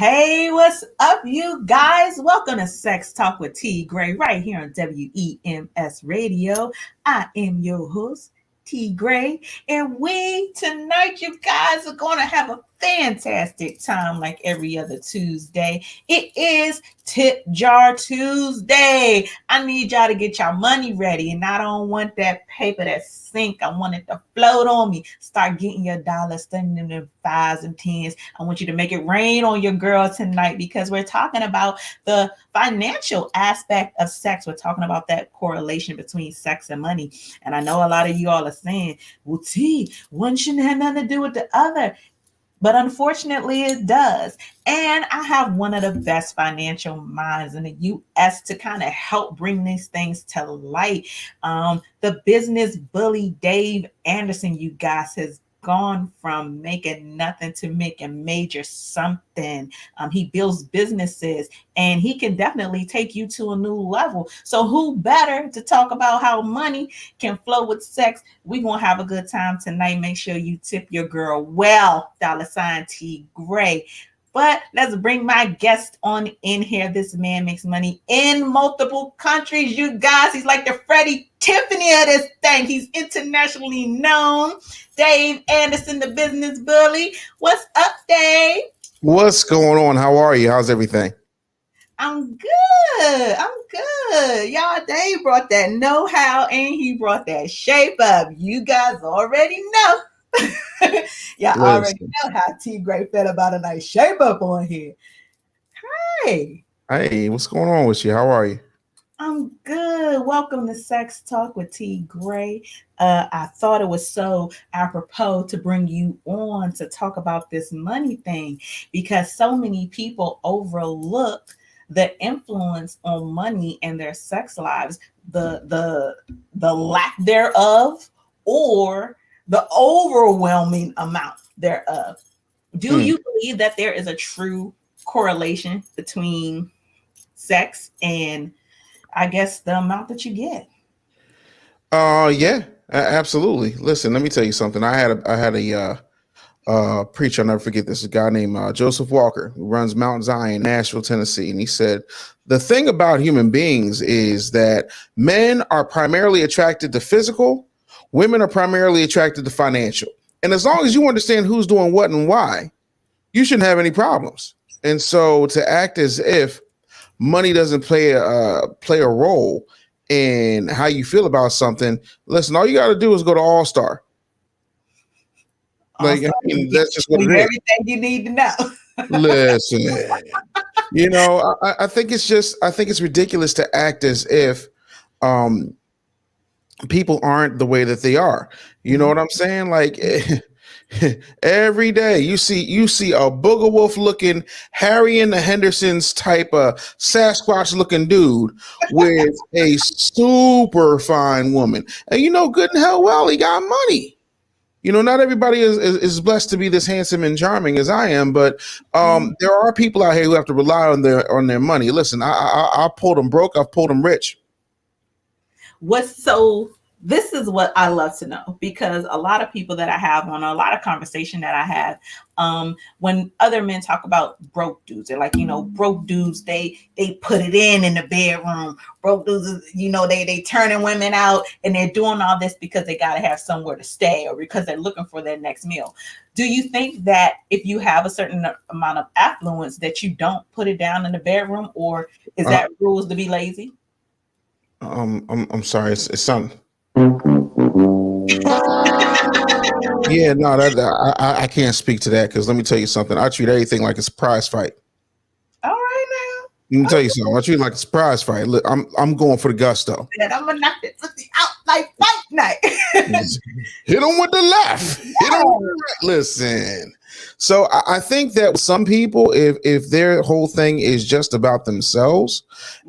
Hey, what's up, you guys? Welcome to Sex Talk with T. Graye right here on WEMS Radio. I am your host, T. Graye, and we tonight, you guys, are going to have a fantastic time like every other Tuesday. It is Tip Jar Tuesday. I need y'all to get y'all money ready, and I don't want that paper that sink. I want it to float on me. Start getting your dollars, studying them in fives and tens. I want you to make it rain on your girl tonight because we're talking about the financial aspect of sex. We're talking about that correlation between sex and money. And I know a lot of you all are saying, well, T, one shouldn't have nothing to do with the other. But unfortunately, it does. And I have one of the best financial minds in the US to kind of help bring these things to light. The business bully, Dave Anderson, you guys, has gone from making nothing to making major something. He builds businesses and he can definitely take you to a new level. So who better to talk about how money can flow with sex? We're going to have a good time tonight. Make sure you tip your girl well, $ T Graye. But let's bring my guest on in here. This man makes money in multiple countries, you guys. He's like the Freddie Tiffany of this thing. He's internationally known. Dave Anderson, the business bully. What's up, Dave? What's going on? How are you? How's everything? I'm good. Y'all, Dave brought that know-how and he brought that shape up. You guys already know. Y'all already know how T Graye felt about a nice shape up on here. Hey, what's going on with you? How are you? I'm good. Welcome to Sex Talk with T Graye. I thought it was so apropos to bring you on to talk about this money thing because so many people overlook the influence on money and their sex lives, the lack thereof, or the overwhelming amount thereof. Do you believe that there is a true correlation between sex and, I guess, the amount that you get? Yeah, absolutely. Listen, let me tell you something. I had a preacher, I'll never forget this, a guy named Joseph Walker, who runs Mount Zion, Nashville, Tennessee. And he said, the thing about human beings is that men are primarily attracted to physical, women are primarily attracted to financial. And as long as you understand who's doing what and why, you shouldn't have any problems. And so to act as if money doesn't play a role in how you feel about something, listen, all you got to do is go to All-Star. Like, that's just what it is. Everything you need to know. Listen, I think it's ridiculous to act as if people aren't the way that they are. You know what I'm saying? Like every day you see a booger wolf looking Harry and the Hendersons type of Sasquatch looking dude with a super fine woman. And you know good and hell well he got money. Not everybody is blessed to be this handsome and charming as I am, but there are people out here who have to rely on their money. Listen, I pulled them broke, I've pulled them rich. This is what I love to know, because a lot of people that I have on, a lot of conversation that I have, when other men talk about broke dudes, they're like, broke dudes, they put it in the bedroom. Broke dudes, they turning women out and they're doing all this because they got to have somewhere to stay or because they're looking for their next meal. Do you think that if you have a certain amount of affluence that you don't put it down in the bedroom, or is that rules to be lazy? I'm sorry, it's something. Yeah, no, I can't speak to that because let me tell you something. I treat everything like a surprise fight. All right, now. Let me tell you something. I treat it like a surprise fight. Look, I'm going for the gusto. And I'm gonna knock it out like fight night. Hit them with the left. Hit them with the right. Listen. So I think that some people, if their whole thing is just about themselves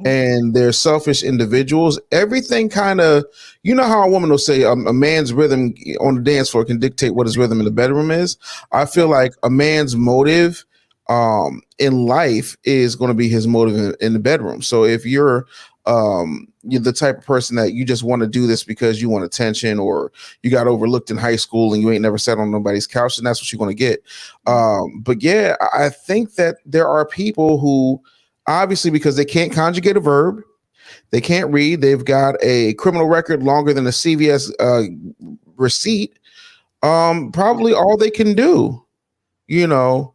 and they're selfish individuals, everything kind of, how a woman will say a man's rhythm on the dance floor can dictate what his rhythm in the bedroom is. I feel like a man's motive in life is going to be his motive in the bedroom. So if you're you're the type of person that you just want to do this because you want attention, or you got overlooked in high school and you ain't never sat on nobody's couch, and that's what you're going to get. But yeah, I think that there are people who obviously, because they can't conjugate a verb, they can't read, they've got a criminal record longer than a CVS receipt. Probably all they can do, you know,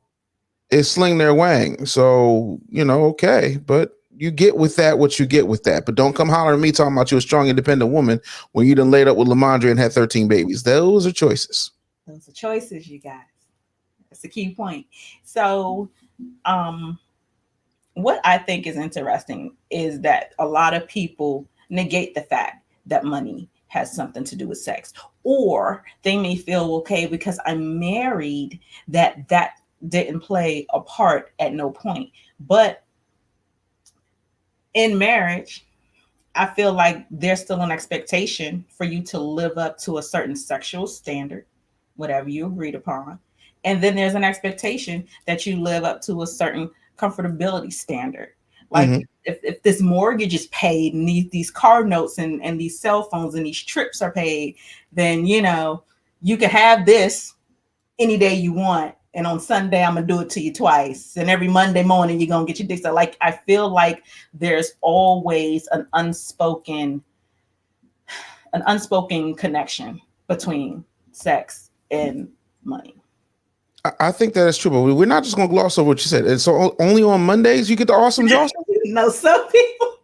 is sling their wang. So, okay, but you get with that what you get with that. But don't come hollering at me talking about you a strong, independent woman when you done laid up with Lamondre and had 13 babies. Those are choices. Those are choices, you guys. That's the key point. So, what I think is interesting is that a lot of people negate the fact that money has something to do with sex, or they may feel, okay, because I'm married, that didn't play a part at no point. But in marriage, I feel like there's still an expectation for you to live up to a certain sexual standard, whatever you agreed upon. And then there's an expectation that you live up to a certain comfortability standard. Like if this mortgage is paid and these car notes and these cell phones and these trips are paid, then, you can have this any day you want. And on Sunday, I'm going to do it to you twice. And every Monday morning, you're going to get your dick. So like, I feel like there's always an unspoken connection between sex and money. I think that is true, but we're not just going to gloss over what you said. And so only on Mondays you get the awesome jaws? No, some people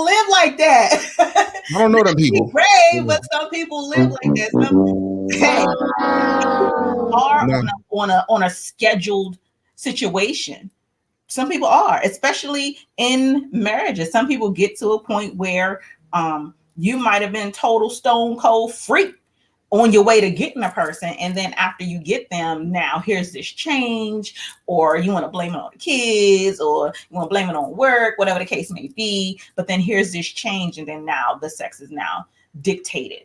live like that. I don't know them people. Brave, but some people live like that. Are on a scheduled situation. Some people are, especially in marriages. Some people get to a point where you might have been total stone cold freak on your way to getting a person, and then after you get them, now here's this change, or you want to blame it on the kids, or you want to blame it on work, whatever the case may be. But then here's this change, and then now the sex is now dictated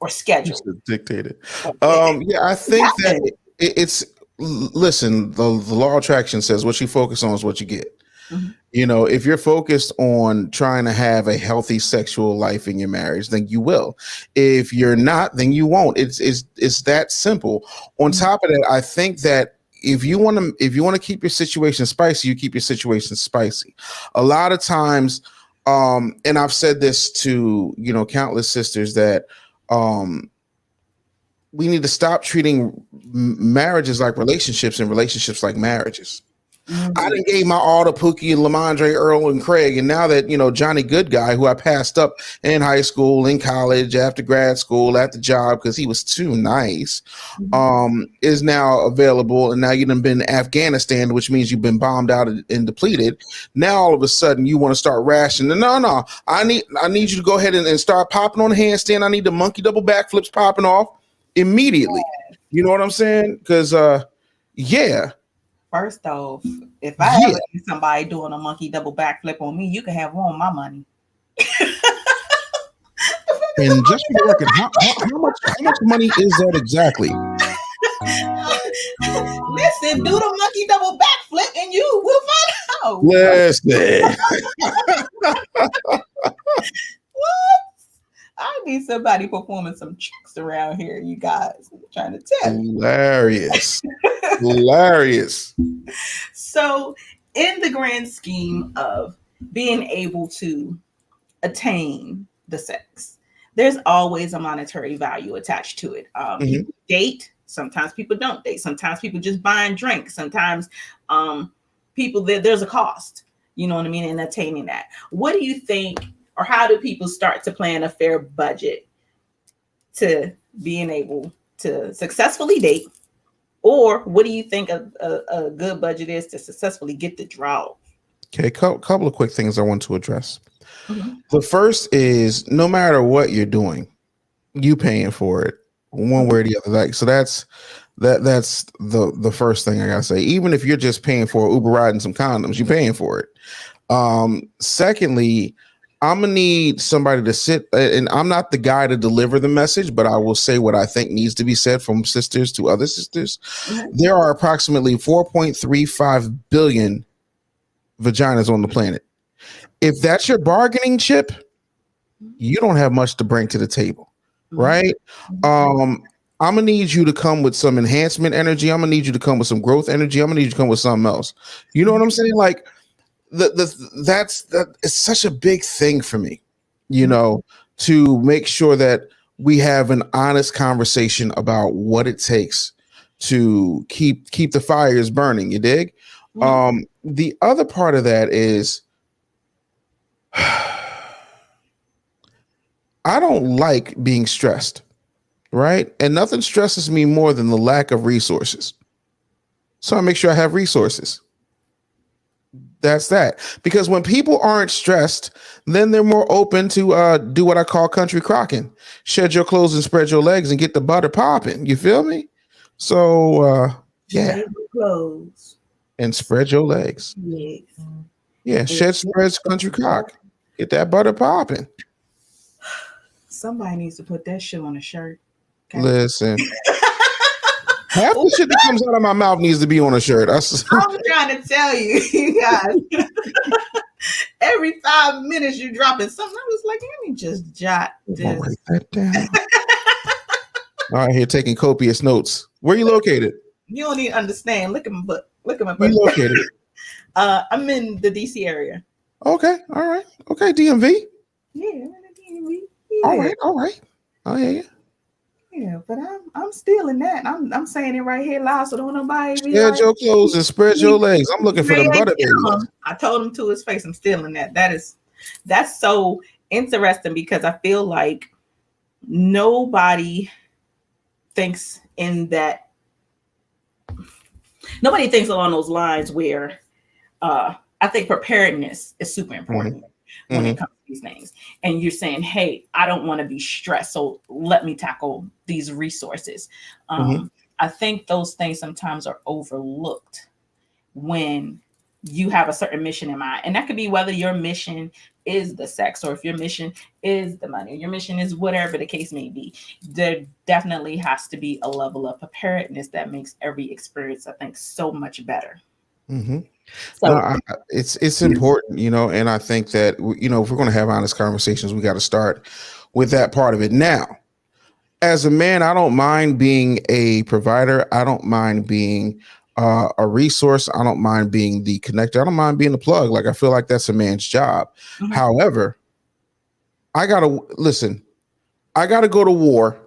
or scheduled. Dictated. Yeah, I think that it's listen. The law of attraction says what you focus on is what you get. If you're focused on trying to have a healthy sexual life in your marriage, then you will. If you're not, then you won't. It's that simple. On top of that, I think that if you want to keep your situation spicy, you keep your situation spicy. A lot of times, and I've said this to countless sisters, that we need to stop treating marriages like relationships and relationships like marriages. I done gave my all to Pookie and Lamondre, Earl, and Craig, and now that Johnny Good Guy, who I passed up in high school, in college, after grad school, at the job because he was too nice, is now available, and now you done been in Afghanistan, which means you've been bombed out and depleted. Now all of a sudden you want to start rationing. No, I need you to go ahead and start popping on the handstand. I need the monkey double backflips popping off immediately. You know what I'm saying? Because yeah. First off, if I ever see somebody doing a monkey double backflip on me, you can have all my money. And just for the record, how much money is that exactly? Listen, do the monkey double backflip and you will find out. Listen. What? I need somebody performing some tricks around here, you guys. I'm trying to tell you. Hilarious. Hilarious. So, in the grand scheme of being able to attain the sex, there's always a monetary value attached to it. People date. Sometimes people don't date. Sometimes people just buy and drink. Sometimes there's a cost, you know what I mean, in attaining that. What do you think, or how do people start to plan a fair budget to being able to successfully date? Or what do you think a good budget is to successfully get the draw? Okay, couple of quick things I want to address. The first is, no matter what you're doing, you paying for it one way or the other. Like, so that's the first thing I gotta say. Even if you're just paying for Uber ride and some condoms, you're paying for it. Secondly, I'm gonna need somebody to sit, and I'm not the guy to deliver the message, but I will say what I think needs to be said from sisters to other sisters. There are approximately 4.35 billion vaginas on the planet. If that's your bargaining chip, you don't have much to bring to the table, Mhm. right? I'm gonna need you to come with some enhancement energy. I'm gonna need you to come with some growth energy. I'm gonna need you to come with something else. You know what I'm saying? Like that it's such a big thing for me, you Mhm. know, to make sure that we have an honest conversation about what it takes to keep the fires burning. You dig? Mhm. The other part of that is I don't like being stressed, right? And nothing stresses me more than the lack of resources. So I make sure I have resources. That's that. Because when people aren't stressed, then they're more open to do what I call country crocking. Shed your clothes and spread your legs and get the butter popping. You feel me? So yeah, Shade your clothes. and spread your legs. Legs. Yeah, And shed spreads country cock. Get that butter popping. somebody needs to put that shit on a shirt. Okay. Listen, half the shit that comes out of my mouth needs to be on a shirt. I'm trying to tell you, you guys. Every 5 minutes you dropping something. I was like, let me just jot I'm gonna this. write that down. All right, here taking copious notes. Where you located? You don't even understand. Look at my book. Look at my Where book. you located? I'm in the DC area. Okay, all right. Okay, DMV. Yeah, I'm in the DMV. All Yeah, right, all right. I hear you. yeah. But I'm still in that. I'm saying it right here loud, so don't nobody be Spread like, your clothes and spread your legs. I'm looking for Ray them ain't butter babies. I told him to his face. I'm still in that. That's so interesting because I feel like nobody thinks in that. Nobody thinks along those lines where I think preparedness is super important when it Mm-hmm. comes to these things. And you're saying, hey, I don't want to be stressed. So let me tackle these resources. Mm-hmm. I think those things sometimes are overlooked when you have a certain mission in mind. And that could be whether your mission is the sex or if your mission is the money, or your mission is whatever the case may be. There definitely has to be a level of preparedness that makes every experience, I think, so much better. Mm-hmm. No, So, it's important, you know, and I think that you know if we're going to have honest conversations, we got to start with that part of it. Now, as a man, I don't mind being a provider. I don't mind being a resource. I don't mind being the connector. I don't mind being the plug. Like I feel like that's a man's job. mhm, However, I gotta listen. I gotta go to war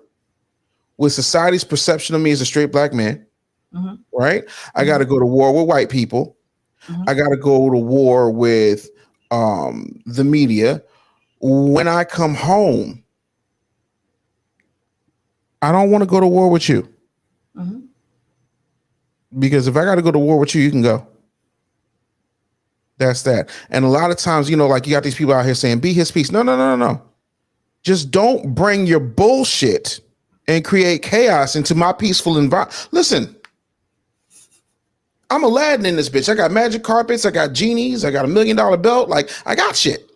with society's perception of me as a straight black man. mhm, Right? I got mhm, to go to war with white people. mhm. I got to go to war with the media. When I come home, I don't want to go to war with you Mhm. because if I got to go to war with you, you can go. That's that. And a lot of times, you know, like you got these people out here saying, be his peace. No, no, no, no, no. Just don't bring your bullshit and create chaos into my peaceful environment. Listen, I'm Aladdin in this bitch. I got magic carpets. I got genies. I got $1 million belt. Like, I got shit.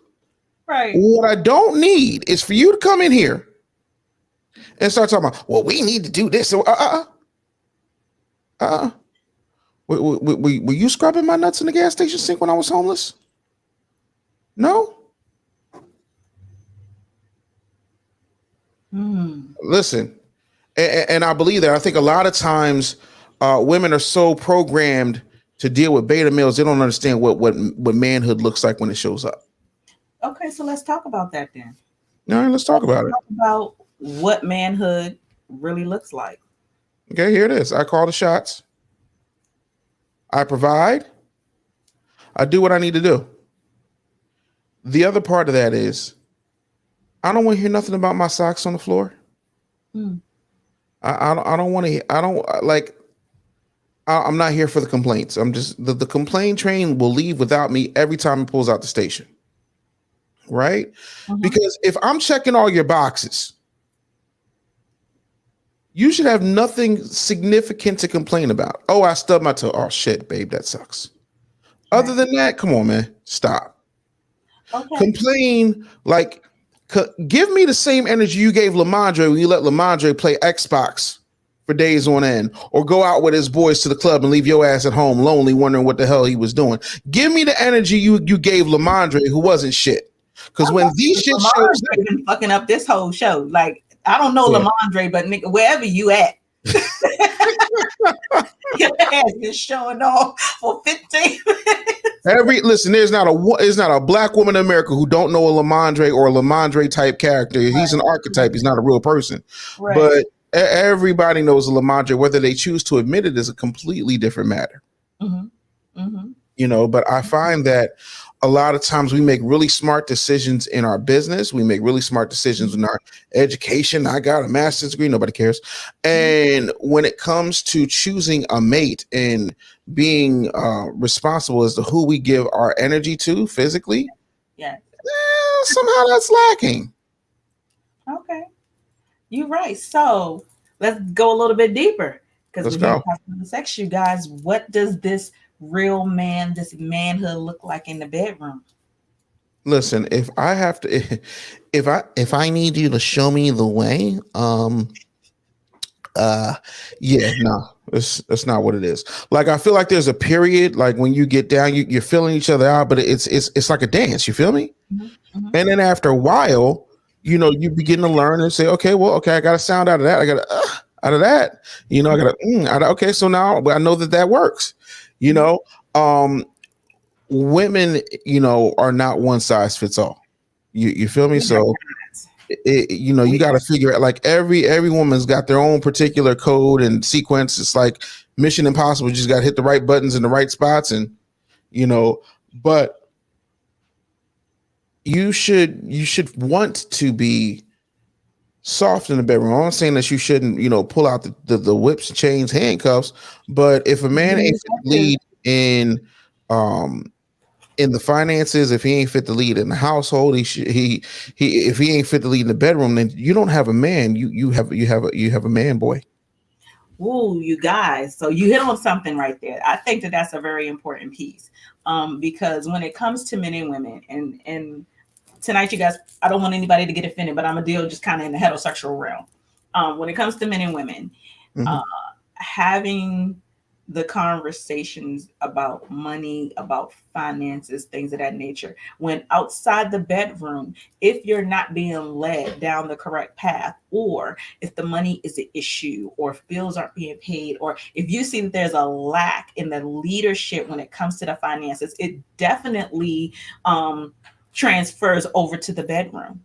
Right. What I don't need is for you to come in here and start talking about, well, we need to do this. So, uh. Were you scrubbing my nuts in the gas station sink when I was homeless? No. Mm. Listen, and I believe that. I think a lot of times women are so programmed to deal with beta males, they don't understand what manhood looks like when it shows up. Okay, so let's talk about that then. All right, let's talk Let's about it. talk about what manhood really looks like. Okay, here it is. I call the shots. I provide. I do what I need to do. The other part of that is I don't want to hear nothing about my socks on the floor. Mm. I don't want to. I don't like. I'm not here for the complaints. I'm just the complaint train will leave without me every time it pulls out the station. Right? Mhm. Because if I'm checking all your boxes, you should have nothing significant to complain about. Oh, I stubbed my toe. Oh shit, babe, that sucks. Other Right. than that, come on, man, stop. Okay. Complain give me the same energy you gave Lamondre when you let Lamondre play Xbox for days on end, or go out with his boys to the club and leave your ass at home lonely, wondering what the hell he was doing. Give me the energy you gave Lamondre, who wasn't shit. Because when these shit shows Lamondre been fucking up this whole show. Like, I don't know yeah. Lamondre, but nigga, wherever you at, your ass been showing off for 15 minutes. Listen, there's not a black woman in America who don't know a Lamondre or a Lamondre type character. He's an archetype. He's not a real person. Right. But everybody knows a Lamondre. Whether they choose to admit it is a completely different matter. Mm-hmm. Mm-hmm. You know, but I find that a lot of times we make really smart decisions in our business. We make really smart decisions in our education. I got a master's degree. Nobody cares. And when it comes to choosing a mate and being responsible as to who we give our energy to physically, somehow that's lacking. Okay. You're right. So let's go a little bit deeper. Because we're talking about sex, you guys. What does this real man, this manhood look like in the bedroom? Listen, if I need you to show me the way, that's not what it is. Like, I feel like there's a period, like when you get down, you're feeling each other out, but it's like a dance. You feel me? Mm-hmm. And then after a while, you know, you begin to learn and say, okay, I got a sound out of that. I got out of that. You know, I got okay. So now I know that works. You know, women, you know, are not one size fits all. You feel me? So, you know, you got to figure out, like, every woman's got their own particular code and sequence. It's like Mission Impossible. You just got to hit the right buttons in the right spots, and you know, but you should want to be soft in the bedroom. I'm not saying that you shouldn't, you know, pull out the whips, chains, handcuffs, but if a man ain't fit to lead in the finances, if he ain't fit to lead in the household, if he ain't fit to lead in the bedroom, then you don't have a man. You have a man boy. Ooh, you guys. So you hit on something right there. I think that's a very important piece. Because when it comes to men and women, and tonight, you guys, I don't want anybody to get offended, but I'm gonna deal just kind of in the heterosexual realm. When it comes to men and women, having the conversations about money, about finances, things of that nature, when outside the bedroom, if you're not being led down the correct path, or if the money is an issue, or if bills aren't being paid, or if you see that there's a lack in the leadership when it comes to the finances, it definitely transfers over to the bedroom.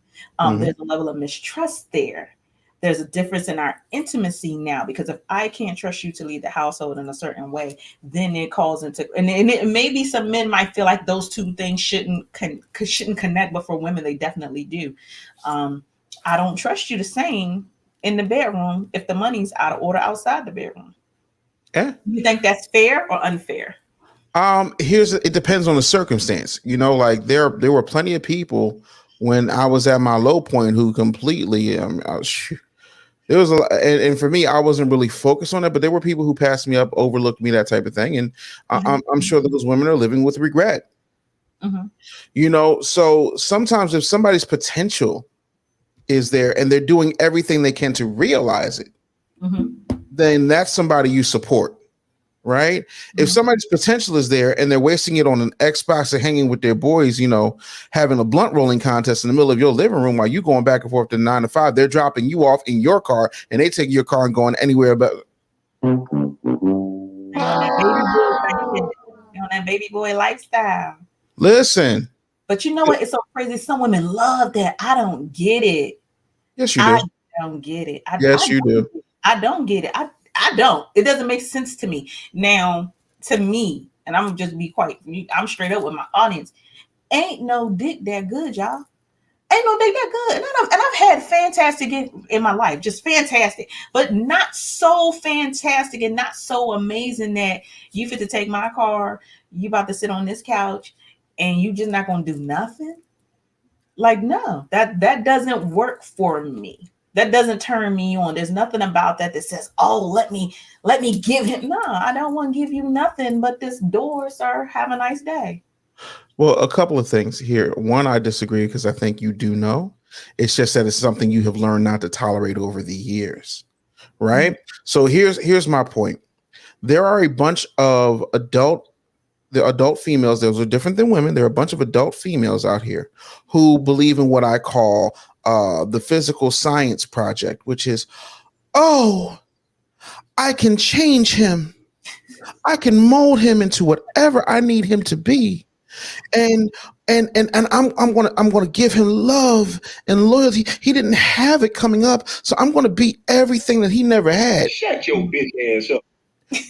There's a level of mistrust there. There's a difference in our intimacy now, because if I can't trust you to lead the household in a certain way, then it calls into, and it maybe some men might feel like those two things shouldn't connect, but for women, they definitely do. I don't trust you the same in the bedroom if the money's out of order outside the bedroom. Yeah. You think that's fair or unfair? It depends on the circumstance. You know, like there were plenty of people when I was at my low point who completely there was and for me, I wasn't really focused on it, but there were people who passed me up, overlooked me, that type of thing, and I'm sure those women are living with regret. You know, so sometimes if somebody's potential is there and they're doing everything they can to realize it, then that's somebody you support. Right? If somebody's potential is there and they're wasting it on an Xbox or hanging with their boys, you know, having a blunt rolling contest in the middle of your living room while you going back and forth to 9 to 5, they're dropping you off in your car and they take your car and going anywhere but that baby boy lifestyle. Listen. But you know what? It's so crazy. Some women love that. I don't get it. Yes, you do. I don't get it. Yes, you do. I don't get it. I don't. It doesn't make sense to me. Now, to me, and I'm just I'm straight up with my audience. Ain't no dick that good, y'all. Ain't no dick that good. And I've had fantastic in my life, just fantastic, but not so fantastic and not so amazing that you fit to take my car, you about to sit on this couch, and you just not gonna do nothing. Like, no, that doesn't work for me. That doesn't turn me on. There's nothing about that says, oh, let me give him. No, I don't want to give you nothing but this door, sir. Have a nice day. Well, a couple of things here. One, I disagree because I think you do know. It's just that it's something you have learned not to tolerate over the years. right? So here's my point. There are a bunch of the adult females. Those are different than women. There are a bunch of adult females out here who believe in what I call the physical science project, which is, oh, I can change him. I can mold him into whatever I need him to be. And and I'm gonna give him love and loyalty. He didn't have it coming up, so I'm gonna be everything that he never had. Shut your bitch ass up.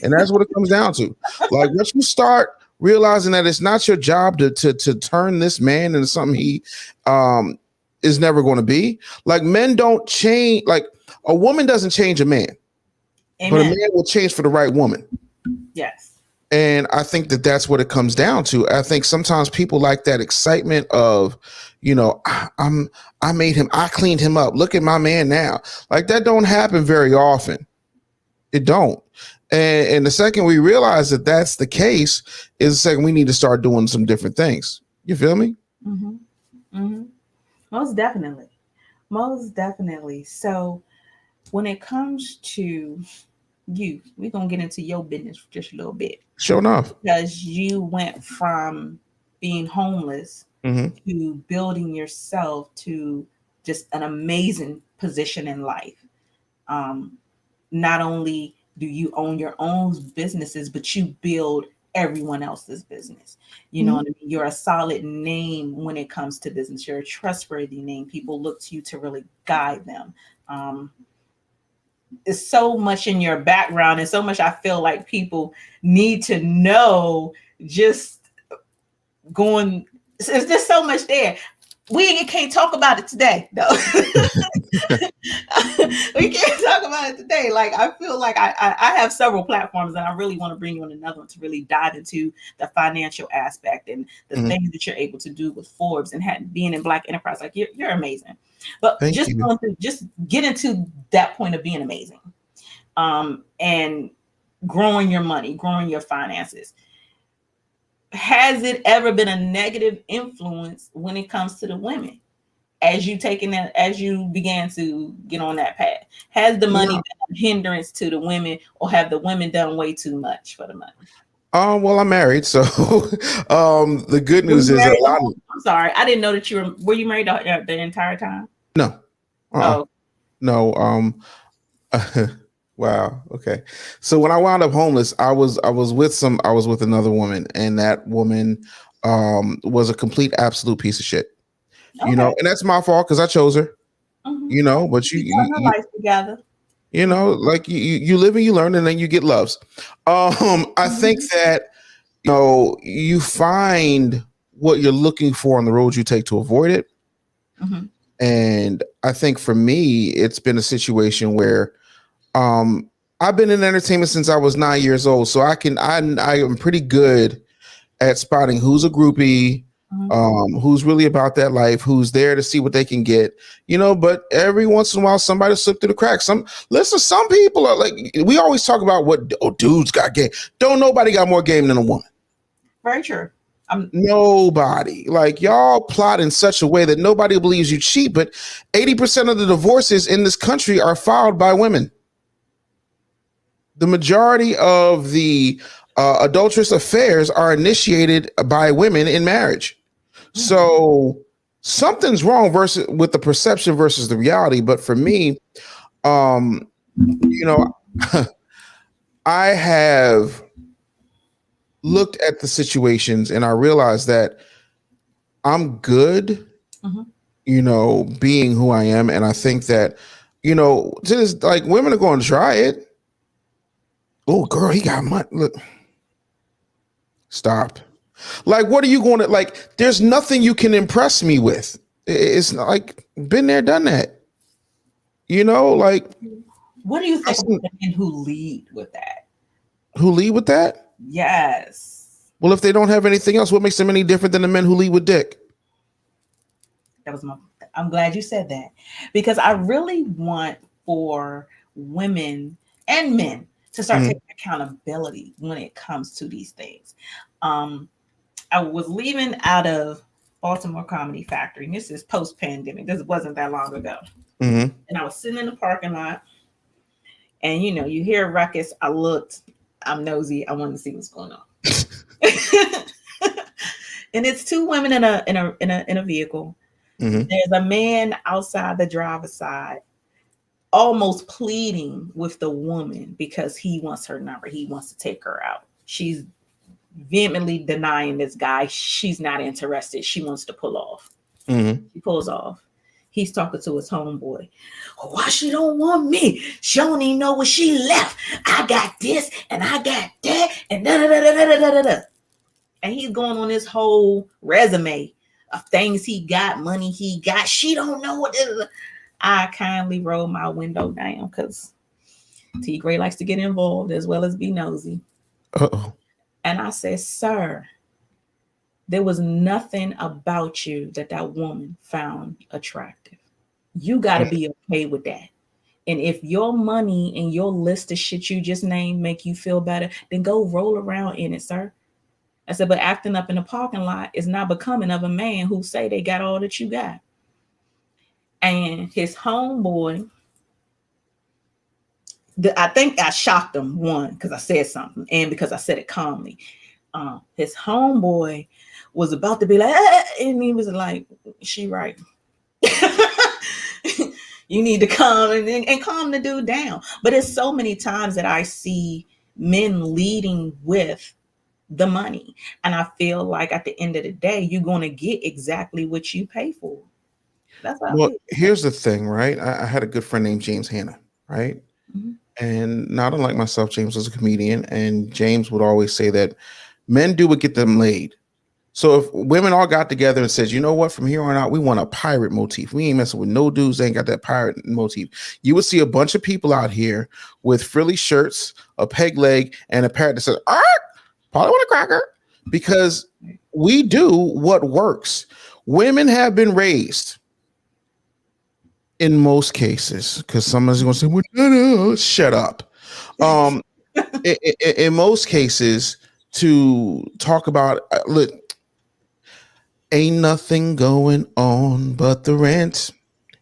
And that's what it comes down to. Like once you start realizing that it's not your job to turn this man into something he um is never going to be. Like men don't change. Like a woman doesn't change a man, but a Amen. man will change for the right woman. Yes. And I think that that's what it comes down to. I think sometimes people like that excitement of, I made him, I cleaned him up. Look at my man now. Like that don't happen very often. It don't. And the second we realize that that's the case is the second we need to start doing some different things. You feel me? Mm-hmm. Mm-hmm. Most definitely. Most definitely. So when it comes to you, we're going to get into your business for just a little bit Sure enough. because you went from being homeless Hmm. to building yourself to just an amazing position in life. Um, Not only do you own your own businesses, but you build everyone else's business. You know what I mean? You're a solid name when it comes to business. You're a trustworthy name. People look to you to really guide them. Um, it's so much in your background and so much I feel like people need to know just going. There's just so much there. We can't talk about it today, though. We can't talk about it today. Like I feel like I have several platforms, and I really want to bring you on another one to really dive into the financial aspect and the Hmm. things that you're able to do with Forbes and being in Black enterprise. Like you're amazing, but Thank just you. going through, just get into that point of being amazing, and growing your money, growing your finances. Has it ever been a negative influence when it comes to the women? As you taking that, as you began to get on that path, has the money Yeah. been a hindrance to the women, or have the women done way too much for the money? Well, I'm married, so the good Were you news is that married a the lot whole? of I'm sorry, I didn't know that were you married the entire time? no, uh-uh, Oh, no. Wow. Okay. So when I wound up homeless, I was with another woman, and that woman was a complete absolute piece of shit. okay. And that's my fault because I chose her. Mm-hmm. But You got my life together. like you live and you learn, and then you get loves. I think Mm-hmm. that you find what you're looking for on the road you take to avoid it. Mm-hmm. And I think for me, it's been a situation where um I've been in entertainment since I was 9 years old, so I am pretty good at spotting who's a groupie, Mm-hmm. who's really about that life, who's there to see what they can get, But every once in a while, somebody slip through the cracks. Some people are like, we always talk about what dudes got game. Don't nobody got more game than a woman. Very true. Nobody. Like y'all plot in such a way that nobody believes you cheat, but 80% of the divorces in this country are filed by women. The majority of the adulterous affairs are initiated by women in marriage. So something's wrong versus with the perception versus the reality. But for me, um, you know, I have looked at the situations and I realized that I'm good, Mm-hmm. being who I am. And I think that, just like women are going to try it. Oh, girl, he got money. Look, stop. Like, what are you going to like? There's nothing you can impress me with. It's not like been there, done that. Like What do you think about the men who lead with that? who lead with that? Yes, Well, if they don't have anything else, what makes them any different than the men who lead with dick? that was my. I'm glad you said that because I really want for women and men to start Mhm. taking accountability when it comes to these things. Um, I was leaving out of Baltimore Comedy Factory, and this is post pandemic. This wasn't that long ago. Mhm. And I was sitting in the parking lot, And you hear a ruckus. I looked. I'm nosy. I wanted to see what's going on. And it's two women in a vehicle. Mm-hmm. There's a man outside the driver's side, almost pleading with the woman because he wants her number. He wants to take her out. She's vehemently denying this guy. She's not interested. She wants to pull off. Mm-hmm. She pulls off. He's talking to his homeboy. Why she don't want me? She don't even know where she left. I got this and I got that and da da da da da da da da. And he's going on this whole resume of things he got, money he got. She don't know what. I kindly roll my window down because T. Graye likes to get involved as well as be nosy. Uh-oh. And I said, sir, there was nothing about you that woman found attractive. You got to be okay with that. And if your money and your list of shit you just named make you feel better, then go roll around in it, sir. I said, but acting up in the parking lot is not becoming of a man who say they got all that you got. And his homeboy, I think I shocked him, one, because I said something, and because I said it calmly. His homeboy was about to be like, and he was like, she right. You need to come and calm the dude down. But it's so many times that I see men leading with the money. And I feel like at the end of the day, you're going to get exactly what you pay for. That's how Well, here's the thing, right? I had a good friend named James Hanna, right? Mm-hmm. And not unlike myself, James was a comedian, and James would always say that men do what get them laid. So if women all got together and said, you know what, from here on out, we want a pirate motif. We ain't messing with no dudes that ain't got that pirate motif. You would see a bunch of people out here with frilly shirts, a peg leg, and a parrot that says, probably want a cracker, because we do what works. Women have been raised, in most cases, because someone's going to say, well, no, shut up. In most cases, to talk about, look, ain't nothing going on but the rent.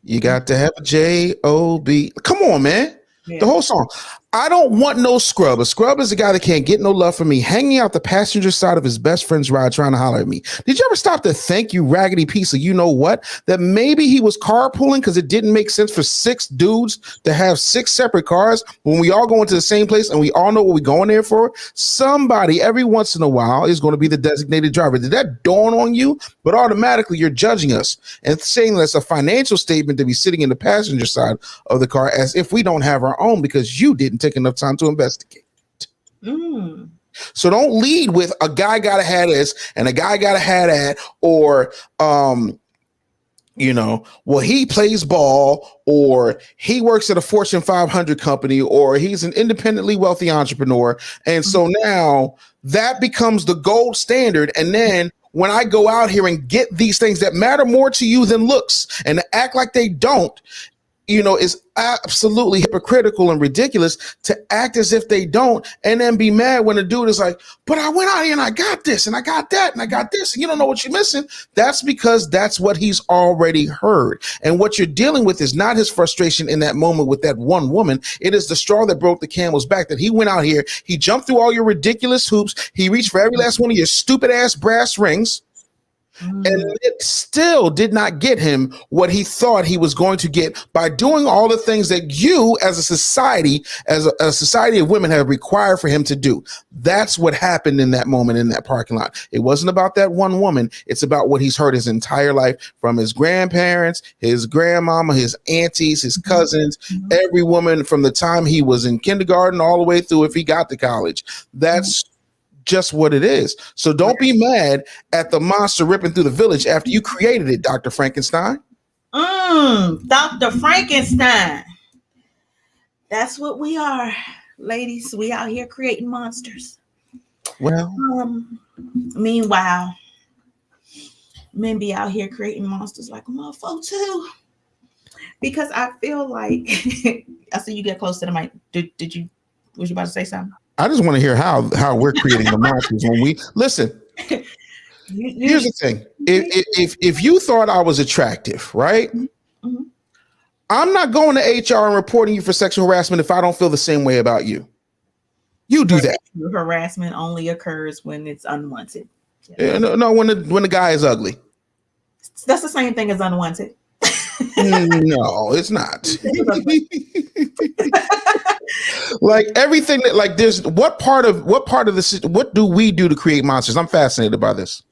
You got to have a J-O-B. Come on, man. Yeah. The whole song. I don't want no scrub. A scrub is a guy that can't get no love from me, hanging out the passenger side of his best friend's ride trying to holler at me. Did you ever stop to think, you raggedy piece of you know what, that maybe he was carpooling because it didn't make sense for 6 dudes to have 6 separate cars when we all go into the same place and we all know what we're going there for? Somebody every once in a while is going to be the designated driver. Did that dawn on you? But automatically you're judging us and saying that's a financial statement to be sitting in the passenger side of the car as if we don't have our own because you didn't take enough time to investigate. So don't lead with a guy gotta have this and a guy gotta have that, or well, he plays ball, or he works at a Fortune 500 company, or he's an independently wealthy entrepreneur, and so now that becomes the gold standard. And then when I go out here and get these things that matter more to you than looks and act like they don't, is absolutely hypocritical and ridiculous to act as if they don't and then be mad when a dude is like, but I went out here and I got this and I got that and I got this and you don't know what you're missing. That's because that's what he's already heard. And what you're dealing with is not his frustration in that moment with that one woman. It is the straw that broke the camel's back, that he went out here, he jumped through all your ridiculous hoops, he reached for every last one of your stupid ass brass rings. And it still did not get him what he thought he was going to get by doing all the things that you as a society of women have required for him to do. That's what happened in that moment in that parking lot. It wasn't about that one woman. It's about what he's heard his entire life from his grandparents, his grandmama, his aunties, his cousins, every woman from the time he was in kindergarten all the way through if he got to college. That's just what it is. So don't be mad at the monster ripping through the village after you created it, Dr. Frankenstein. Dr. Frankenstein. That's what we are, ladies. We out here creating monsters. Well, meanwhile, men be out here creating monsters like a motherfucker too. Because I feel like I see you get close to the mic. Was you about to say something? I just want to hear how we're creating the monsters when we listen. Here's the thing: if you thought I was attractive, right? I'm not going to HR and reporting you for sexual harassment if I don't feel the same way about you. You do that. Harassment only occurs when it's unwanted. Yeah, no, when the guy is ugly. That's the same thing as unwanted. No, it's not. Like everything that like there's what part of this, what do we do to create monsters? I'm fascinated by this.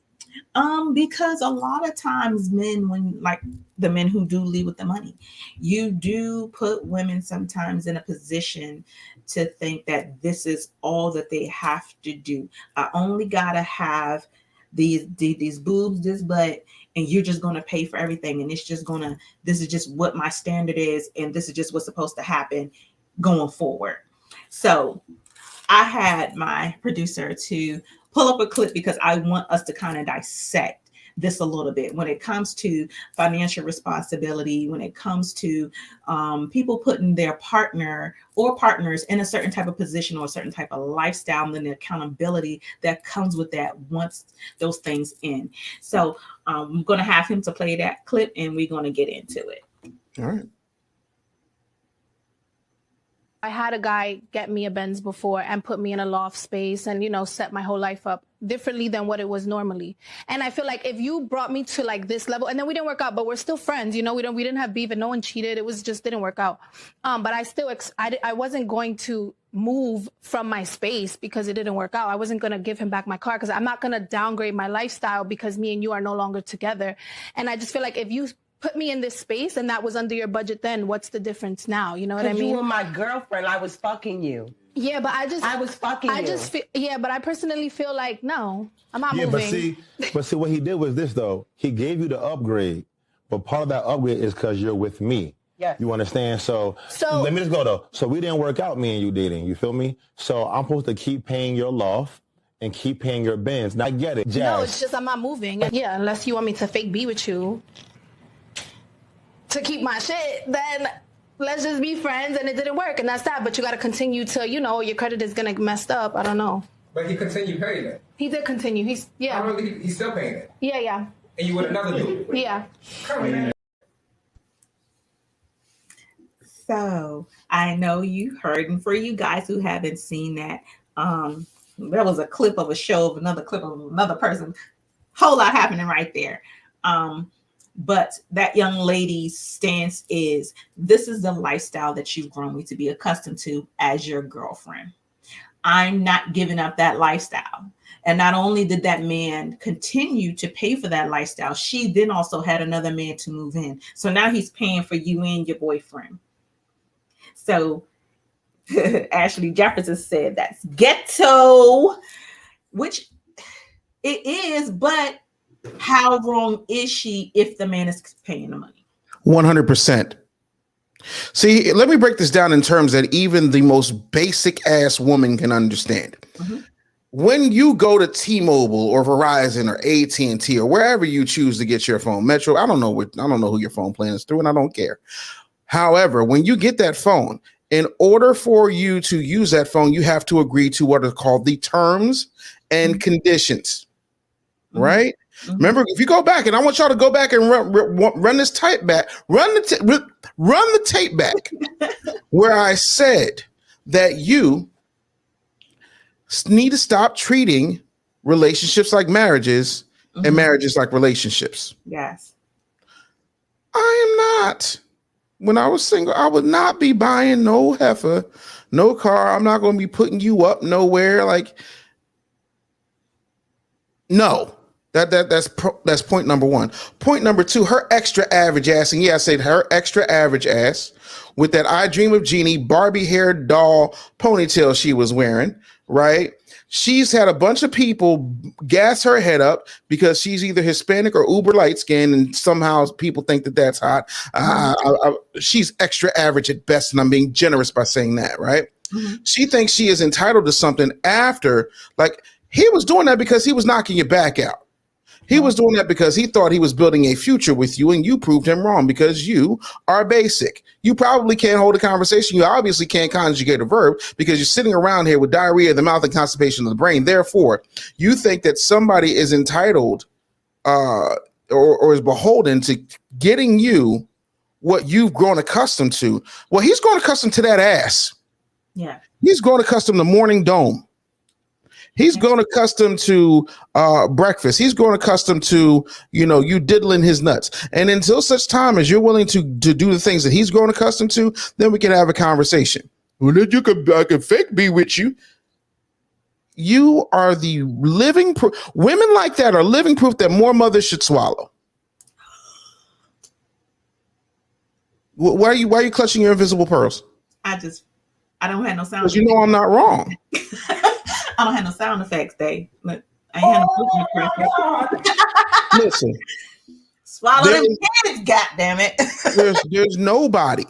Because a lot of times men, when like the men who do leave with the money, you do put women sometimes in a position to think that this is all that they have to do. I only gotta have these boobs, this butt, and you're just gonna pay for everything, and this is just what my standard is, and this is just what's supposed to happen going forward. So I had my producer to pull up a clip because I want us to kind of dissect this a little bit when it comes to financial responsibility, when it comes to people putting their partner or partners in a certain type of position or a certain type of lifestyle, and then the accountability that comes with that once those things end. So I'm going to have him to play that clip and we're going to get into it. All right. I had a guy get me a Benz before and put me in a loft space and, you know, set my whole life up differently than what it was normally. And I feel like if you brought me to like this level, and then we didn't work out, but we're still friends, you know, we didn't have beef and no one cheated. It was just didn't work out. But I still, I wasn't going to move from my space because it didn't work out. I wasn't going to give him back my car because I'm not going to downgrade my lifestyle because me and you are no longer together. And I just feel like if you put me in this space and that was under your budget, then what's the difference now? You know what I mean? You were my girlfriend. I was fucking you. Yeah, but I was fucking you. But I personally feel like, no, I'm not moving. But see, what he did was this, though. He gave you the upgrade, but part of that upgrade is because you're with me. Yeah. You understand? So let me just go, though. So we didn't work out, me and you dating. You feel me? So I'm supposed to keep paying your loft and keep paying your Benz. Now, I get it, Jazz. No, it's just I'm not moving. Yeah, unless you want me to fake be with you to keep my shit, then let's just be friends, and it didn't work, and that's that. But you got to continue to, you know, your credit is going to messed up. I don't know. But he continued paying it. He did continue. He's still paying it. Yeah. And you with another dude. Yeah. So I know you heard, and for you guys who haven't seen that, there was a clip of a show of another clip of another person. Whole lot happening right there. But that young lady's stance is, this is the lifestyle that you've grown me to be accustomed to as your girlfriend. I'm not giving up that lifestyle. And not only did that man continue to pay for that lifestyle, she then also had another man to move in. So now he's paying for you and your boyfriend. So Ashley Jefferson said that's ghetto, which it is, but how wrong is she if the man is paying the money? 100%. See, let me break this down in terms that even the most basic ass woman can understand. Mm-hmm. When you go to T-Mobile or Verizon or AT&T or wherever you choose to get your phone, Metro, I don't know who your phone plan is through, and I don't care. However, when you get that phone, in order for you to use that phone, you have to agree to what are called the terms and conditions, right? Mm-hmm. Remember, if you go back, and I want y'all to go back and run this tape back, run the tape back, where I said that you need to stop treating relationships like marriages and marriages like relationships. Yes. I am not. When I was single, I would not be buying no heifer, no car. I'm not going to be putting you up nowhere. Like, no. That's point number one. Point number two, her extra average ass, and yeah, I said her extra average ass with that I Dream of Jeannie Barbie hair doll ponytail she was wearing, right? She's had a bunch of people gas her head up because she's either Hispanic or uber light skinned, and somehow people think that that's hot. She's extra average at best, and I'm being generous by saying that, right? Mm-hmm. She thinks she is entitled to something after, like, he was doing that because he was knocking your back out. He was doing that because he thought he was building a future with you, and you proved him wrong because you are basic. You probably can't hold a conversation. You obviously can't conjugate a verb because you're sitting around here with diarrhea of the mouth and constipation of the brain. Therefore, you think that somebody is entitled or is beholden to getting you what you've grown accustomed to. Well, he's grown accustomed to that ass. Yeah. He's grown accustomed to morning dome. He's grown accustomed to breakfast. He's grown accustomed to, you diddling his nuts. And until such time as you're willing to do the things that he's grown accustomed to, then we can have a conversation. Well, then I can fake be with you. You are the living proof. Women like that are living proof that more mothers should swallow. Why are you clutching your invisible pearls? I don't have no sound. Because you know I'm not wrong. I don't have no sound effects, Dave. Look, I ain't have no Listen. Swallow them kids, goddammit. There's nobody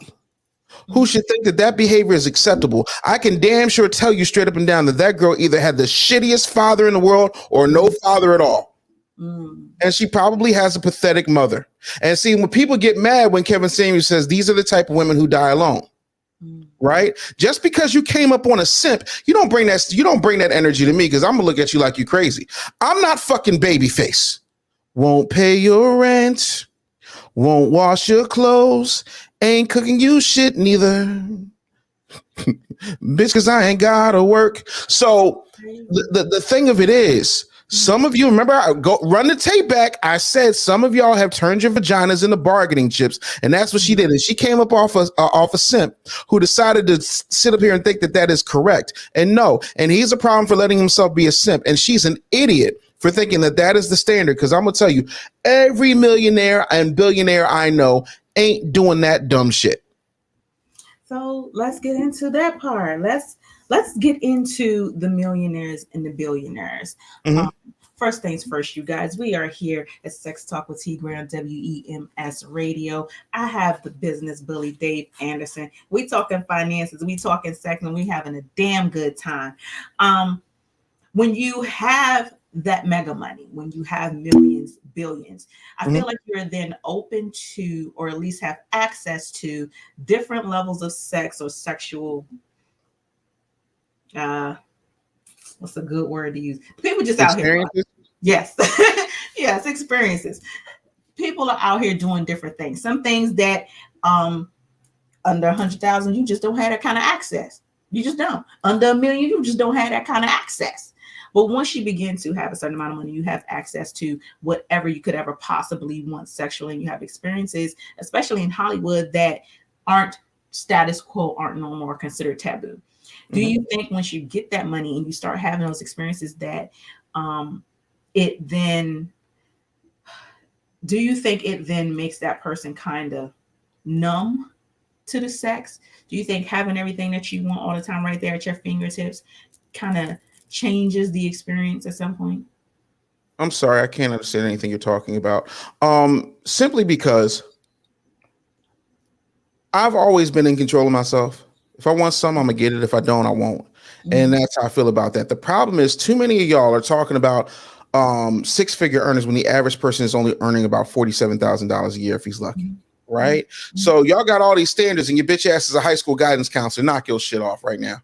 who should think that behavior is acceptable. I can damn sure tell you straight up and down that girl either had the shittiest father in the world or no father at all. And she probably has a pathetic mother. And see, when people get mad when Kevin Samuels says these are the type of women who die alone. Right? Just because you came up on a simp, you don't bring that energy to me, because I'm gonna look at you like you crazy. I'm not fucking Babyface. Won't pay your rent, won't wash your clothes, ain't cooking you shit neither. Bitch, cause I ain't gotta work. So the thing of it is, some of you remember, run the tape back. I said some of y'all have turned your vaginas into bargaining chips, and that's what she did. And she came up off a simp who decided to sit up here and think that is correct. And no, and he's a problem for letting himself be a simp. And she's an idiot for thinking that is the standard. Because I'm gonna tell you, every millionaire and billionaire I know ain't doing that dumb shit. So let's get into that part. Let's get into the millionaires and the billionaires. First things first, you guys, we are here at Sex Talk with T. Graye on WEMS Radio. I have the business bully, Dave Anderson. We talking finances, we talking sex, and we having a damn good time. When you have that mega money, when you have millions, billions, I feel like you're then open to, or at least have access to, different levels of sex or sexual what's a good word to use? People just out here. Yes. Yes, experiences. People are out here doing different things. Some things that under 100,000, you just don't have that kind of access. You just don't. Under $1 million, you just don't have that kind of access. But once you begin to have a certain amount of money, you have access to whatever you could ever possibly want sexually, and you have experiences, especially in Hollywood, that aren't status quo, aren't no more considered taboo. Do you think once you get that money and you start having those experiences that it then makes that person kind of numb to the sex? Do you think having everything that you want all the time right there at your fingertips kind of changes the experience at some point? I'm sorry, I can't understand anything you're talking about. Simply because I've always been in control of myself. If I want something, I'm gonna get it. If I don't, I won't. And that's how I feel about that. The problem is too many of y'all are talking about six-figure earners when the average person is only earning about $47,000 a year if he's lucky. Right? So y'all got all these standards, and your bitch ass is a high school guidance counselor. Knock your shit off right now.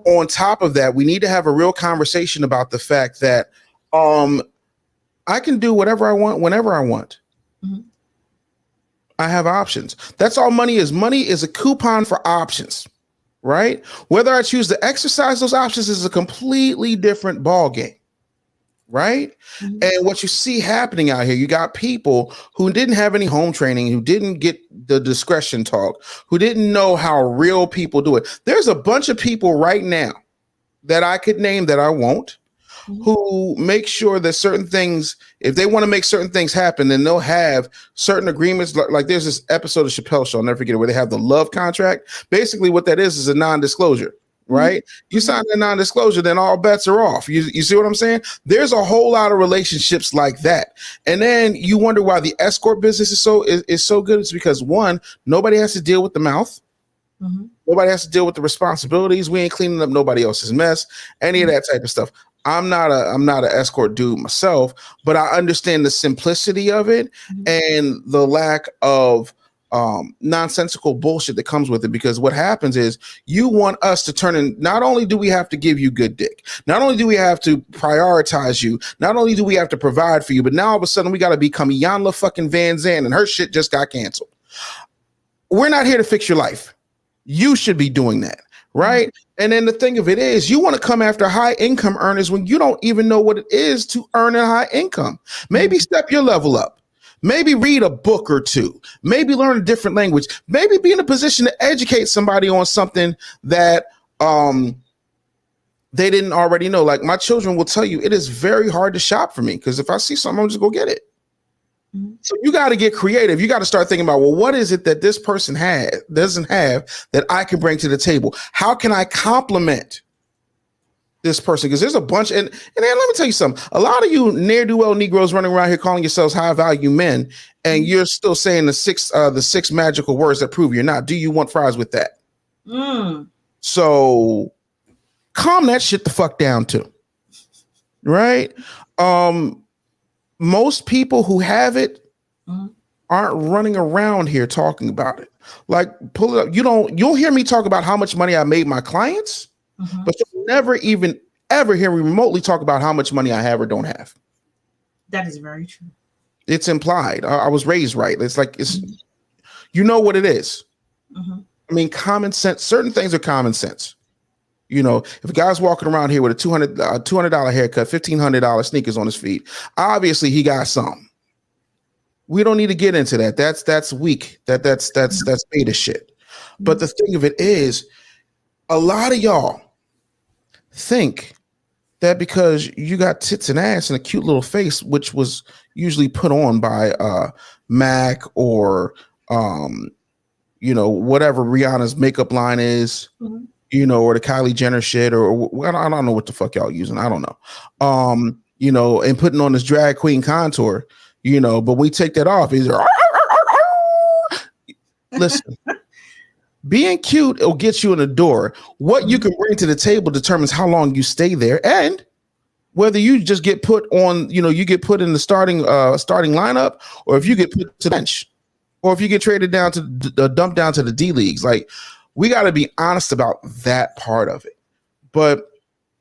On top of that, we need to have a real conversation about the fact that I can do whatever I want whenever I want. I have options. That's all money is. Money is a coupon for options, right? Whether I choose to exercise those options is a completely different ball game, right? And what you see happening out here, you got people who didn't have any home training, who didn't get the discretion talk, who didn't know how real people do it. There's a bunch of people right now that I could name that I won't, who make sure that certain things, if they want to make certain things happen, then they'll have certain agreements. Like there's this episode of Chappelle Show, I'll never forget it, where they have the love contract. Basically what that is a non-disclosure, right? You sign a non-disclosure, then all bets are off. You see what I'm saying? There's a whole lot of relationships like that. And then you wonder why the escort business is so good. It's because, one, nobody has to deal with the mouth. Nobody has to deal with the responsibilities. We ain't cleaning up nobody else's mess, any of that type of stuff. I'm not an escort dude myself, but I understand the simplicity of it and the lack of nonsensical bullshit that comes with it, because what happens is you want us to turn in. Not only do we have to give you good dick, not only do we have to prioritize you, not only do we have to provide for you, but now all of a sudden we got to become Iyanla fucking Van Zandt and her shit just got canceled. We're not here to fix your life. You should be doing that, right? And then the thing of it is, you want to come after high income earners when you don't even know what it is to earn a high income. Maybe step your level up. Maybe read a book or two. Maybe learn a different language. Maybe be in a position to educate somebody on something that they didn't already know. Like, my children will tell you, it is very hard to shop for me because if I see something, I'm just go get it. So you got to get creative. You got to start thinking about, well, what is it that this person doesn't have that I can bring to the table? How can I complement this person? Because there's a bunch, and then let me tell you something. A lot of you ne'er-do-well Negroes running around here calling yourselves high-value men, and you're still saying the six magical words that prove you're not. Do you want fries with that? So calm that shit the fuck down too, right? Most people who have it aren't running around here talking about it. Like, pull it up. You'll hear me talk about how much money I made my clients, but you'll never even ever hear me remotely talk about how much money I have or don't have. That is very true. It's implied. I was raised right. It's like, you know what it is. I mean, common sense. Certain things are common sense. You know, if a guy's walking around here with a $200 haircut, $1,500 sneakers on his feet, obviously he got some. We don't need to get into that. That's weak. That's beta shit. But the thing of it is, a lot of y'all think that because you got tits and ass and a cute little face, which was usually put on by Mac or whatever Rihanna's makeup line is. Or the Kylie Jenner shit, or I don't know what the fuck y'all using. I don't know. And putting on this drag queen contour, but we take that off. Listen, being cute will get you in the door. What you can bring to the table determines how long you stay there and whether you just get put on, you get put in the starting lineup, or if you get put to the bench, or if you get traded down to dumped down to the D leagues. Like, we got to be honest about that part of it. But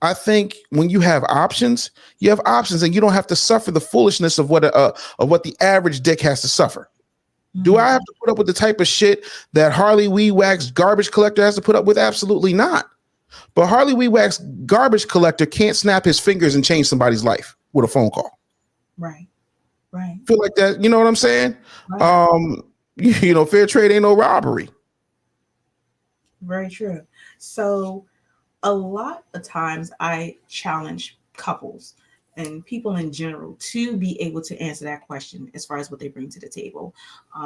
I think when you have options, and you don't have to suffer the foolishness of what the average dick has to suffer. Do I have to put up with the type of shit that Harley Wee Wax garbage collector has to put up with? Absolutely not. But Harley Wee Wax garbage collector can't snap his fingers and change somebody's life with a phone call. Right. Feel like that, you know what I'm saying? Right. Fair trade ain't no robbery. Very true. So a lot of times I challenge couples and people in general to be able to answer that question as far as what they bring to the table.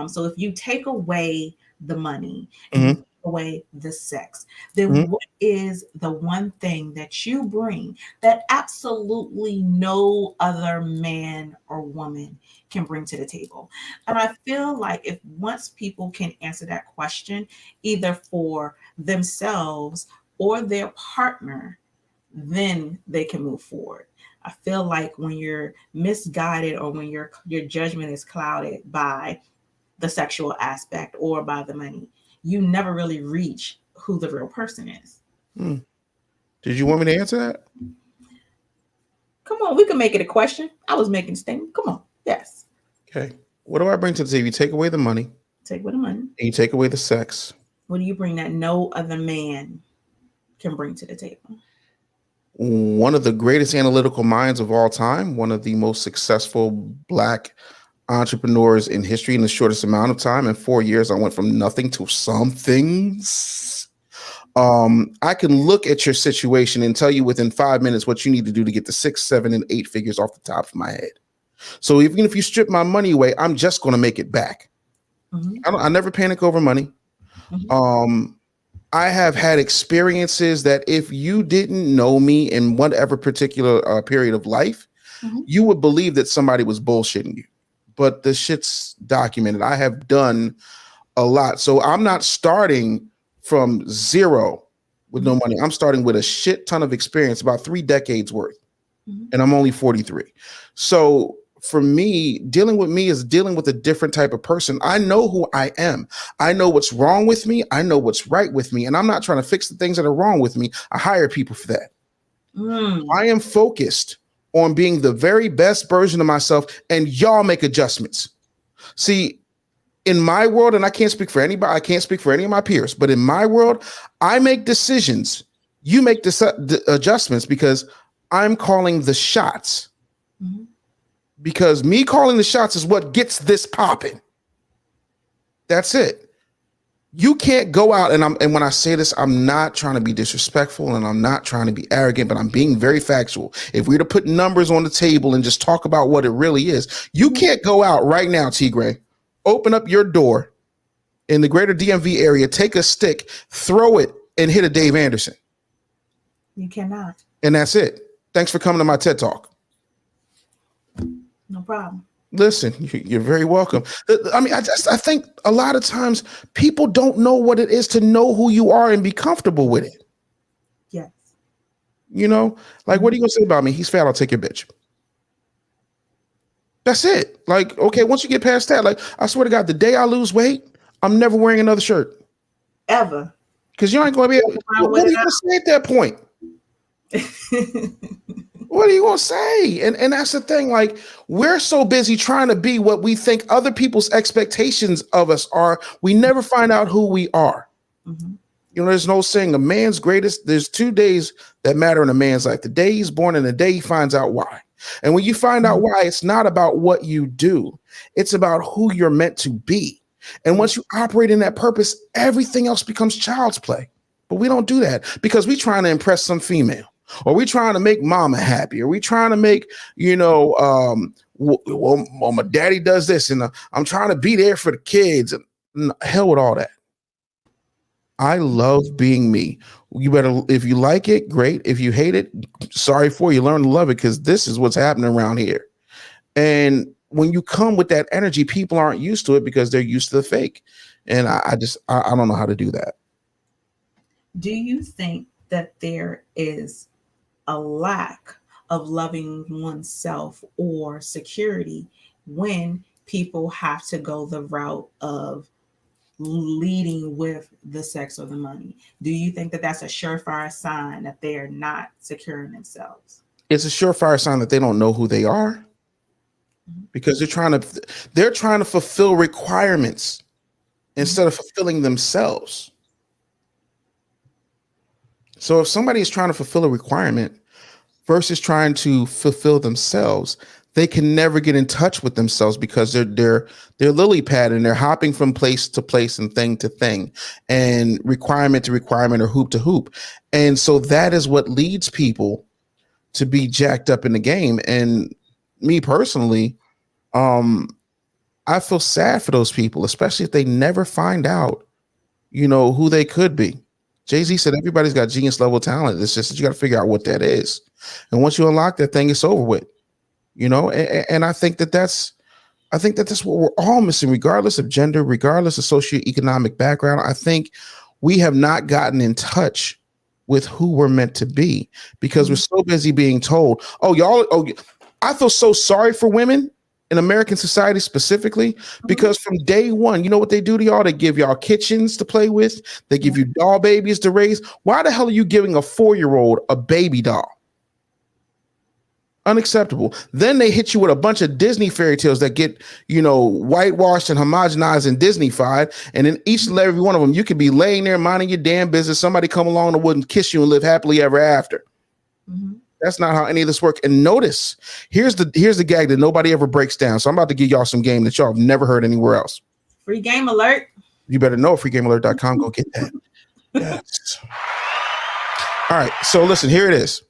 So if you take away the money and you take away the sex, then what is the one thing that you bring that absolutely no other man or woman can bring to the table? And I feel like if once people can answer that question, either for themselves or their partner, then they can move forward. I feel like when you're misguided or when your judgment is clouded by the sexual aspect or by the money, you never really reach who the real person is. Did you want me to answer that? Come on, we can make it a question. I was making a statement. Come on. Yes. Okay. What do I bring to the table? You take away the money. Take away the money. And you take away the sex. What do you bring that no other man can bring to the table? One of the greatest analytical minds of all time, one of the most successful Black entrepreneurs in history in the shortest amount of time. In 4 years, I went from nothing to something. I can look at your situation and tell you within 5 minutes what you need to do to get the 6, 7, and 8 figures off the top of my head. So even if you strip my money away, I'm just going to make it back. I never panic over money. I have had experiences that if you didn't know me in whatever particular period of life, you would believe that somebody was bullshitting you. But the shit's documented. I have done a lot. So I'm not starting from zero with no money. I'm starting with a shit ton of experience, about 3 decades worth. And I'm only 43. So for me, dealing with me is dealing with a different type of person. I know who I am. I know what's wrong with me. I know what's right with me. And I'm not trying to fix the things that are wrong with me. I hire people for that. I am focused on being the very best version of myself, and y'all make adjustments. See, in my world, and I can't speak for anybody, I can't speak for any of my peers, but in my world, I make decisions. You make the adjustments because I'm calling the shots. Mm-hmm. Because me calling the shots is what gets this popping. That's it. You can't go out and when I say this, I'm not trying to be disrespectful and I'm not trying to be arrogant, but I'm being very factual. If we were to put numbers on the table and just talk about what it really is, you can't go out right now, T. Graye, open up your door in the greater DMV area, take a stick, throw it, and hit a Dave Anderson. You cannot. And that's it. Thanks for coming to my TED Talk. No problem. Listen, you're very welcome. I mean, I think a lot of times people don't know what it is to know who you are and be comfortable with it. Yes. You know, like, what are you gonna say about me? He's fat, I'll take your bitch. That's it. Like, okay, once you get past that, like, I swear to God, the day I lose weight, I'm never wearing another shirt. Ever. Because you ain't gonna be able to, what are you gonna say at that point? What are you gonna say? And that's the thing. Like, we're so busy trying to be what we think other people's expectations of us are. We never find out who we are. Mm-hmm. You know, there's no saying there's 2 days that matter in a man's life: the day he's born and the day he finds out why. And when you find out why, it's not about what you do. It's about who you're meant to be. And once you operate in that purpose, everything else becomes child's play. But we don't do that because we're trying to impress some female. Or we trying to make mama happy? Or we trying to make, well, my daddy does this, and I'm trying to be there for the kids. And hell with all that. I love being me. You better, if you like it, great. If you hate it, sorry for you. Learn to love it, because this is what's happening around here. And when you come with that energy, people aren't used to it because they're used to the fake. And I don't know how to do that. Do you think that there is a lack of loving oneself or security when people have to go the route of leading with the sex or the money? Do you think that that's a surefire sign that they're not secure in themselves? It's a surefire sign that they don't know who they are, because they're trying to fulfill requirements instead of fulfilling themselves. So if somebody is trying to fulfill a requirement versus trying to fulfill themselves, they can never get in touch with themselves because they're lily pad and they're hopping from place to place and thing to thing and requirement to requirement or hoop to hoop. And so that is what leads people to be jacked up in the game. And me personally, I feel sad for those people, especially if they never find out, who they could be. Jay-Z said everybody's got genius level talent. It's just that you got to figure out what that is. And once you unlock that thing, it's over with. And I think that's what we're all missing, regardless of gender, regardless of socioeconomic background. I think we have not gotten in touch with who we're meant to be because we're so busy being told, I feel so sorry for women in American society specifically, because from day one, you know what they do to y'all? They give y'all kitchens to play with. They give you doll babies to raise. Why the hell are you giving a 4-year-old a baby doll? Unacceptable. Then they hit you with a bunch of Disney fairy tales that get, whitewashed and homogenized and Disney-fied. And in each and every one of them, you could be laying there minding your damn business. Somebody come along and wouldn't kiss you and live happily ever after. Mm-hmm. That's not how any of this works. And notice, here's the gag that nobody ever breaks down. So I'm about to give y'all some game that y'all have never heard anywhere else. Free game alert. You better know freegamealert.com. Go get that. Yes. All right. So listen, here it is.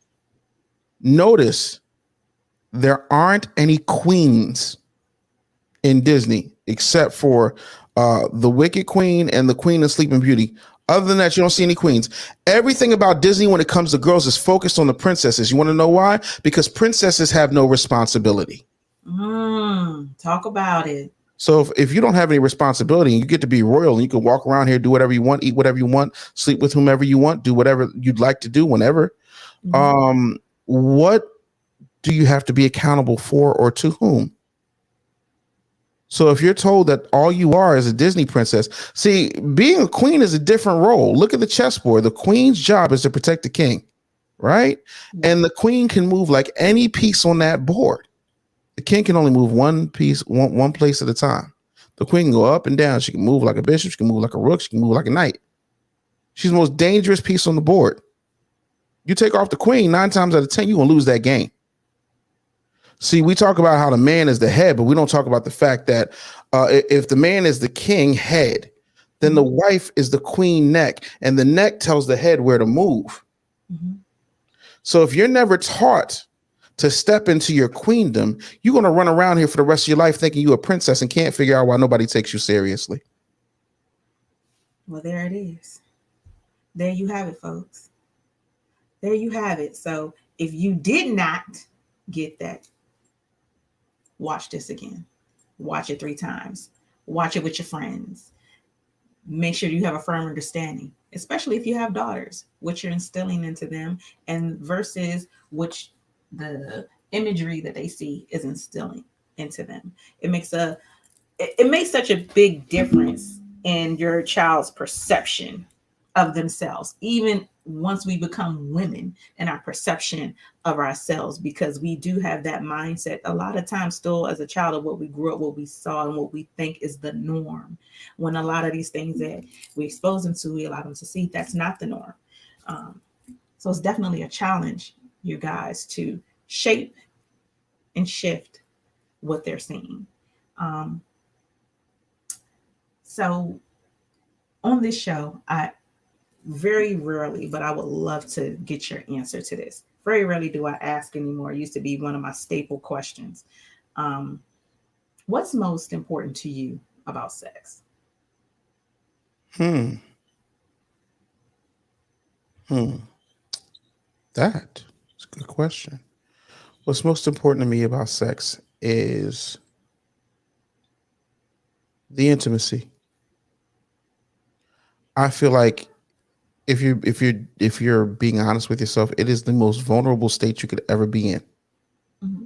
Notice there aren't any queens in Disney except for the Wicked Queen and the Queen of Sleeping Beauty. Other than that, you don't see any queens. Everything about Disney when it comes to girls is focused on the princesses. You want to know why? Because princesses have no responsibility. Talk about it. So if you don't have any responsibility and you get to be royal and you can walk around here, do whatever you want, eat whatever you want, sleep with whomever you want, do whatever you'd like to do whenever, what do you have to be accountable for or to whom? So if you're told that all you are is a Disney princess, see, being a queen is a different role. Look at the chessboard. The queen's job is to protect the king, right? And the queen can move like any piece on that board. The king can only move one piece, one place at a time. The queen can go up and down. She can move like a bishop. She can move like a rook. She can move like a knight. She's the most dangerous piece on the board. You take off the queen, 9 times out of 10, you're going to lose that game. See, we talk about how the man is the head, but we don't talk about the fact that if the man is the king head, then the wife is the queen neck, and the neck tells the head where to move. Mm-hmm. So if you're never taught to step into your queendom, you're going to run around here for the rest of your life thinking you're a princess and can't figure out why nobody takes you seriously. Well, there it is. There you have it, folks. There you have it. So if you did not get that, watch this again. Watch it 3 times. Watch it with your friends. Make sure you have a firm understanding, especially if you have daughters, what you're instilling into them, and versus which the imagery that they see is instilling into them. It makes such a big difference in your child's perception of themselves, even once we become women, and our perception of ourselves, because we do have that mindset a lot of times still as a child of what we grew up, what we saw, and what we think is the norm, when a lot of these things that we expose them to, we allow them to see that's not the norm. So it's definitely a challenge, you guys, to shape and shift what they're seeing. So on this show, I very rarely, but I would love to get your answer to this. Very rarely do I ask anymore. It used to be one of my staple questions. What's most important to you about sex? That's a good question. What's most important to me about sex is the intimacy. I feel like if you're being honest with yourself, it is the most vulnerable state you could ever be in. Mm-hmm.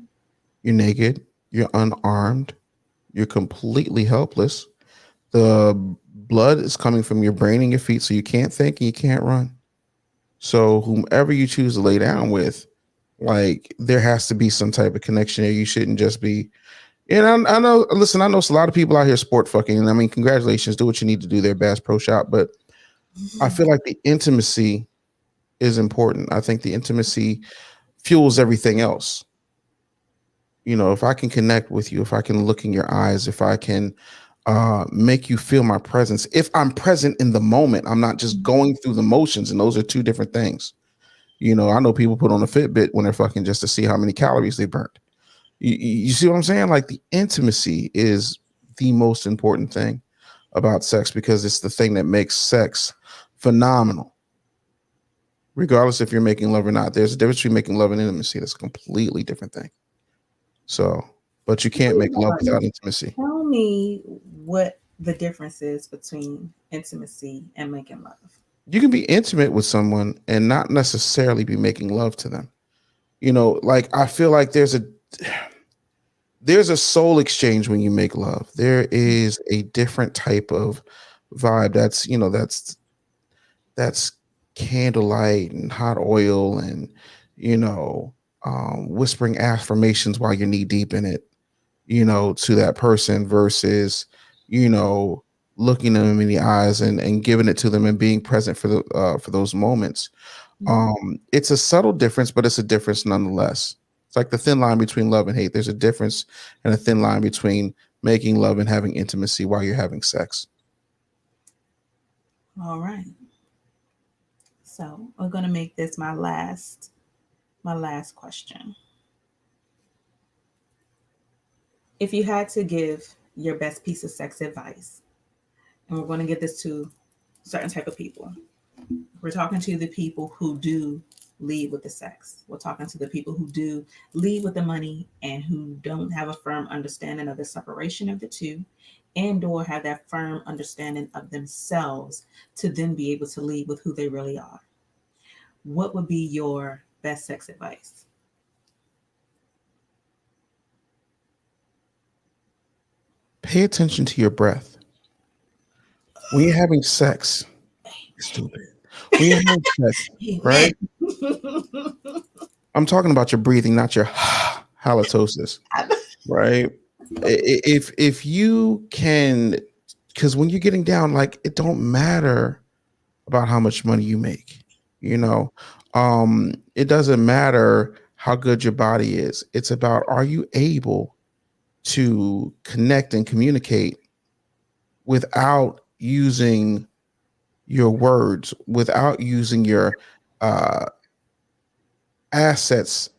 You're naked, you're unarmed, you're completely helpless. The blood is coming from your brain and your feet, so you can't think and you can't run. So whomever you choose to lay down with, like, there has to be some type of connection there. You shouldn't just be, and I know, listen, I know a lot of people out here sport fucking, and I mean, congratulations, do what you need to do there, Bass Pro Shop, but I feel like the intimacy is important. I think the intimacy fuels everything else. You know, if I can connect with you, if I can look in your eyes, if I can make you feel my presence, if I'm present in the moment, I'm not just going through the motions, and those are 2 different things. You know, I know people put on a Fitbit when they're fucking just to see how many calories they burnt. You see what I'm saying? Like, the intimacy is the most important thing about sex, because it's the thing that makes sex phenomenal. Regardless if you're making love or not, there's a difference between making love and intimacy. That's a completely different thing. So, but you can't make love without intimacy. Tell me what the difference is between intimacy and making love. You can be intimate with someone and not necessarily be making love to them. You know, like, I feel like there's a soul exchange when you make love. There is a different type of vibe that's, you know, that's candlelight and hot oil and, you know, whispering affirmations while you're knee deep in it, you know, to that person, versus, you know, looking them in the eyes and giving it to them and being present for those moments. It's a subtle difference, but it's a difference nonetheless. It's like the thin line between love and hate. There's a difference and a thin line between making love and having intimacy while you're having sex. All right. So we're going to make this my last question. If you had to give your best piece of sex advice, and we're going to give this to certain type of people. We're talking to the people who do lead with the sex. We're talking to the people who do lead with the money and who don't have a firm understanding of the separation of the two, and or have that firm understanding of themselves to then be able to lead with who they really are. What would be your best sex advice? pay attention to your breath. When you're having sex, stupid. When you're having sex, right? I'm talking about your breathing, not your halitosis, right? If you can, because when you're getting down, like it don't matter about how much money you make, you know, it doesn't matter how good your body is. It's about, are you able to connect and communicate without using your words, without using your uh, assets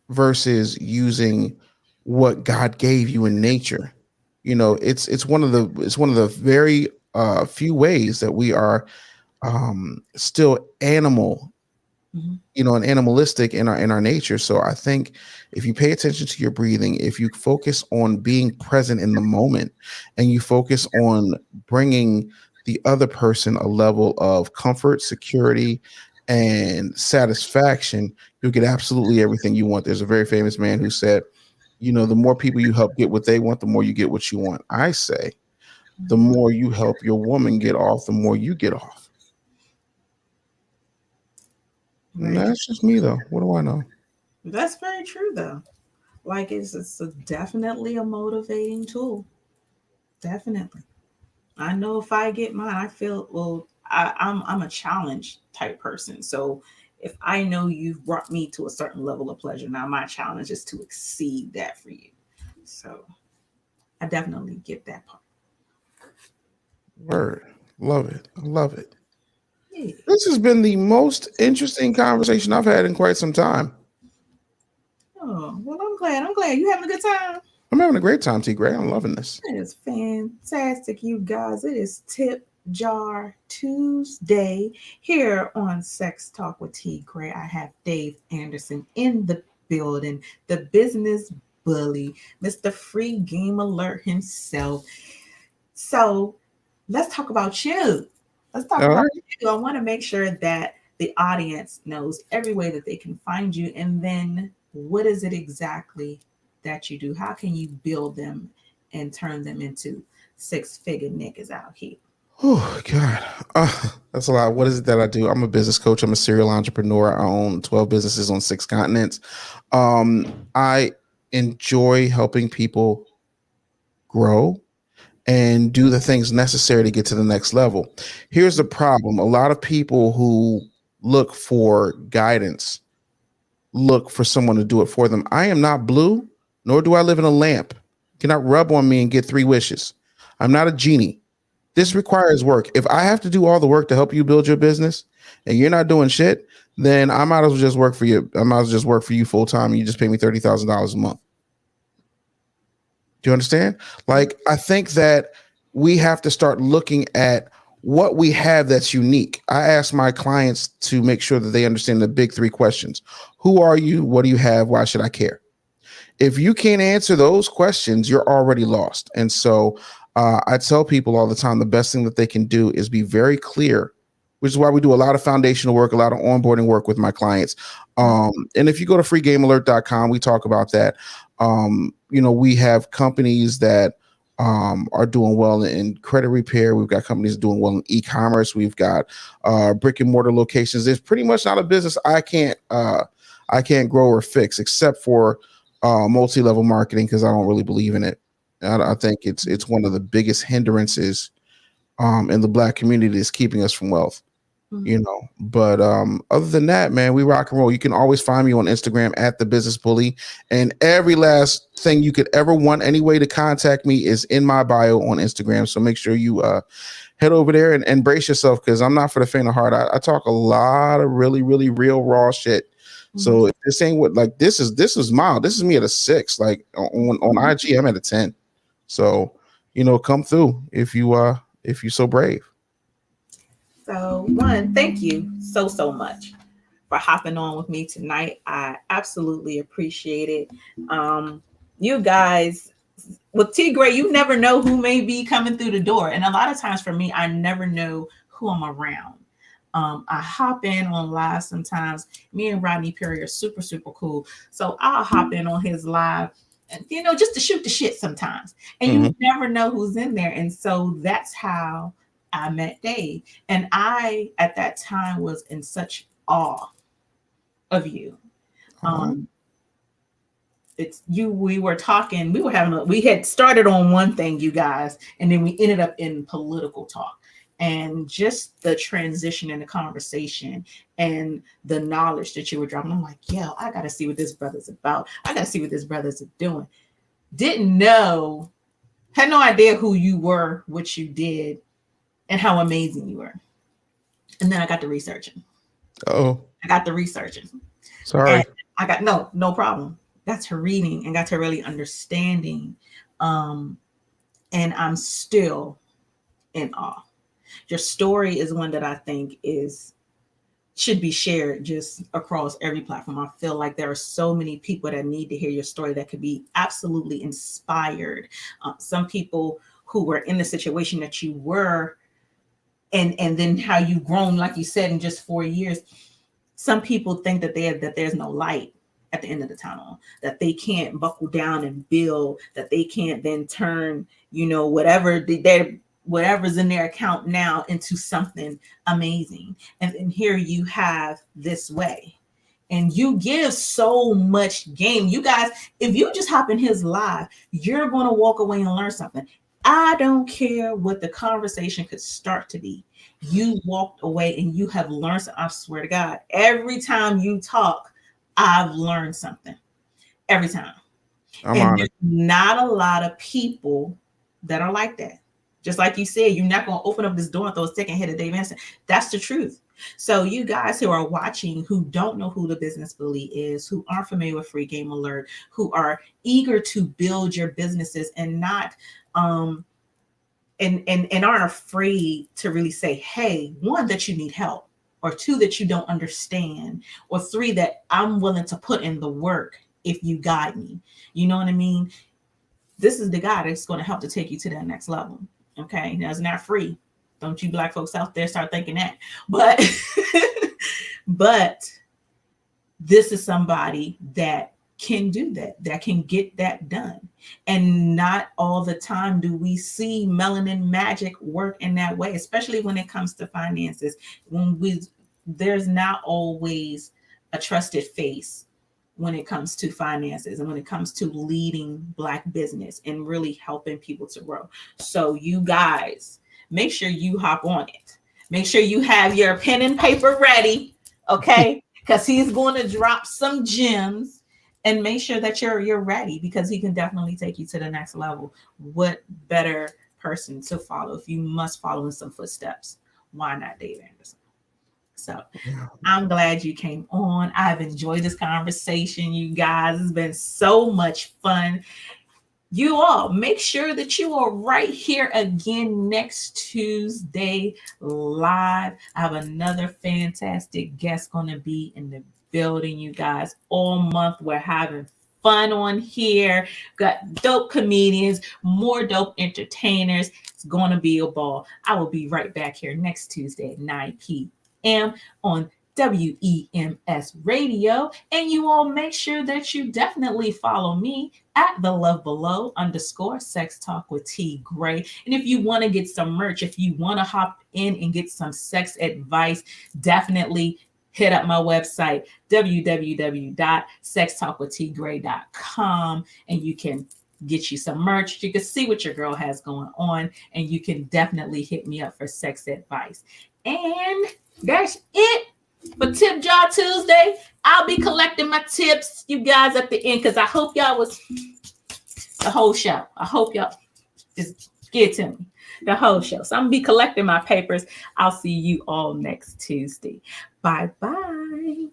versus using what God gave you in nature. You know, it's one of the very few ways that we are still animal, Mhm. you know, and animalistic in our nature. So I think if you pay attention to your breathing, if you focus on being present in the moment, and you focus on bringing the other person a level of comfort, security, and satisfaction, you'll get absolutely everything you want. There's a very famous man who said, you know, the more people you help get what they want, the more you get what you want. I say, the more you help your woman get off, the more you get off. And Right. that's just me, though. What do I know? That's very true, though. Like definitely a motivating tool. Definitely. I know if I get mine, I feel well. I'm a challenge type person, so if I know you've brought me to a certain level of pleasure, now my challenge is to exceed that for you. So I definitely get that part. Word. Love it. I love it. Yeah. This has been the most interesting conversation I've had in quite some time. Oh well, I'm glad. I'm glad you having a good time. I'm having a great time, T. Gray. I'm loving this. It is fantastic, you guys. It is Tip Jar Tuesday here on Sex Talk with T. Gray. I have Dave Anderson in the building, the business bully, Mr. Free Game Alert himself. So let's talk about you. Let's talk All about right. you. I want to make sure that the audience knows every way that they can find you. And then what is it exactly that you do? How can you build them and turn them into six-figure niggas out here? Oh, God. That's a lot. What is it that I do? I'm a business coach. I'm a serial entrepreneur. I own 12 businesses on 6 continents. I enjoy helping people grow and do the things necessary to get to the next level. Here's the problem. A lot of people who look for guidance look for someone to do it for them. I am not blue, nor do I live in a lamp. You cannot rub on me and get 3 wishes. I'm not a genie. This requires work. If I have to do all the work to help you build your business and you're not doing shit, then I might as well just work for you. I might as well just work for you full time and you just pay me $30,000 a month. Do you understand? Like, I think that we have to start looking at what we have that's unique. I ask my clients to make sure that they understand the big 3 questions. Who are you? What do you have? Why should I care? If you can't answer those questions, you're already lost. And so I tell people all the time, the best thing that they can do is be very clear, which is why we do a lot of foundational work, a lot of onboarding work with my clients. And if you go to freegamealert.com, we talk about that. You know, we have companies that are doing well in credit repair. We've got companies doing well in e-commerce. We've got brick and mortar locations. There's pretty much not a business I can't grow or fix, except for multi-level marketing, because I don't really believe in it. I think it's one of the biggest hindrances in the Black community is keeping us from wealth. You know, but other than that, man, we rock and roll. You can always find me on Instagram at the Business Bully, and every last thing you could ever want, any way to contact me, is in my bio on Instagram. So make sure you head over there and brace yourself, because I'm not for the faint of heart. I talk a lot of really, really real raw shit. So if this ain't what, like, this is mild. This is me at a 6. Like on IG, I'm at a 10. So, you know, come through if you're so brave. So, one, thank you so much for hopping on with me tonight. I absolutely appreciate it. You guys, with T Gray, you never know who may be coming through the door. And a lot of times for me, I never know who I'm around. I hop in on live sometimes. Me and Rodney Perry are super cool. So I'll hop in on his live just to shoot the shit sometimes. And you never know who's in there. And so that's how I met Dave. And I, at that time, was in such awe of you. We were talking, we had started on one thing, you guys, and then we ended up in political talk. And just the transition in the conversation and the knowledge that you were dropping, I'm like, yo, I got to see what this brother's about. I got to see what this brother's doing. Didn't know, had no idea who you were, what you did, and how amazing you were. And then I got to researching. Sorry. And I got no problem. Got to reading and got to really understanding. And I'm still in awe. Your story is one that I think should be shared just across every platform. I feel like there are so many people that need to hear your story that could be absolutely inspired. Some people who were in the situation that you were, and then how you've grown, like you said, in just 4 years. Some people think that there's no light at the end of the tunnel, that they can't buckle down and build, that they can't then turn, whatever's in their account now into something amazing. And then here you have this way. And you give so much game. You guys, if you just hop in his live, you're going to walk away and learn something. I don't care what the conversation could start to be. You walked away and you have learned something. I swear to God, every time you talk, I've learned something. Every time. And there's not a lot of people that are like that. Just like you said, you're not going to open up this door and throw a second head of Dave Anderson. That's the truth. So you guys who are watching, who don't know who the business bully is, who aren't familiar with Free Game Alert, who are eager to build your businesses and not and aren't afraid to really say, hey, one, that you need help, or two, that you don't understand, or three, that I'm willing to put in the work if you guide me. You know what I mean? This is the guy that's going to help to take you to that next level. Okay, now it's not free. Don't you black folks out there start thinking that. But but this is somebody that can do that can get that done. And not all the time do we see melanin magic work in that way, especially when it comes to finances. There's not always a trusted face when it comes to finances and when it comes to leading Black business and really helping people to grow. So you guys, make sure you hop on it. Make sure you have your pen and paper ready, okay? Because he's going to drop some gems, and make sure that you're ready, because he can definitely take you to the next level. What better person to follow if you must follow in some footsteps? Why not Dave Anderson? So I'm glad you came on. I've enjoyed this conversation, you guys. It's been so much fun. You all make sure that you are right here again next Tuesday live. I have another fantastic guest going to be in the building, you guys. All month we're having fun on here. Got dope comedians, more dope entertainers. It's going to be a ball. I will be right back here next Tuesday at 9 p.m. on WEMS Radio. And you all make sure that you definitely follow me at the Love Below _ Sex Talk with T Graye. And if you want to get some merch, if you want to hop in and get some sex advice, definitely hit up my website, www.sextalkwithtgraye.com, and you can get you some merch. You can see what your girl has going on, and you can definitely hit me up for sex advice. And that's it for Tip Jar Tuesday. I'll be collecting my tips, you guys, at the end, because I hope y'all was the whole show. I hope y'all just get to me the whole show. So I'm going to be collecting my papers. I'll see you all next Tuesday. Bye-bye.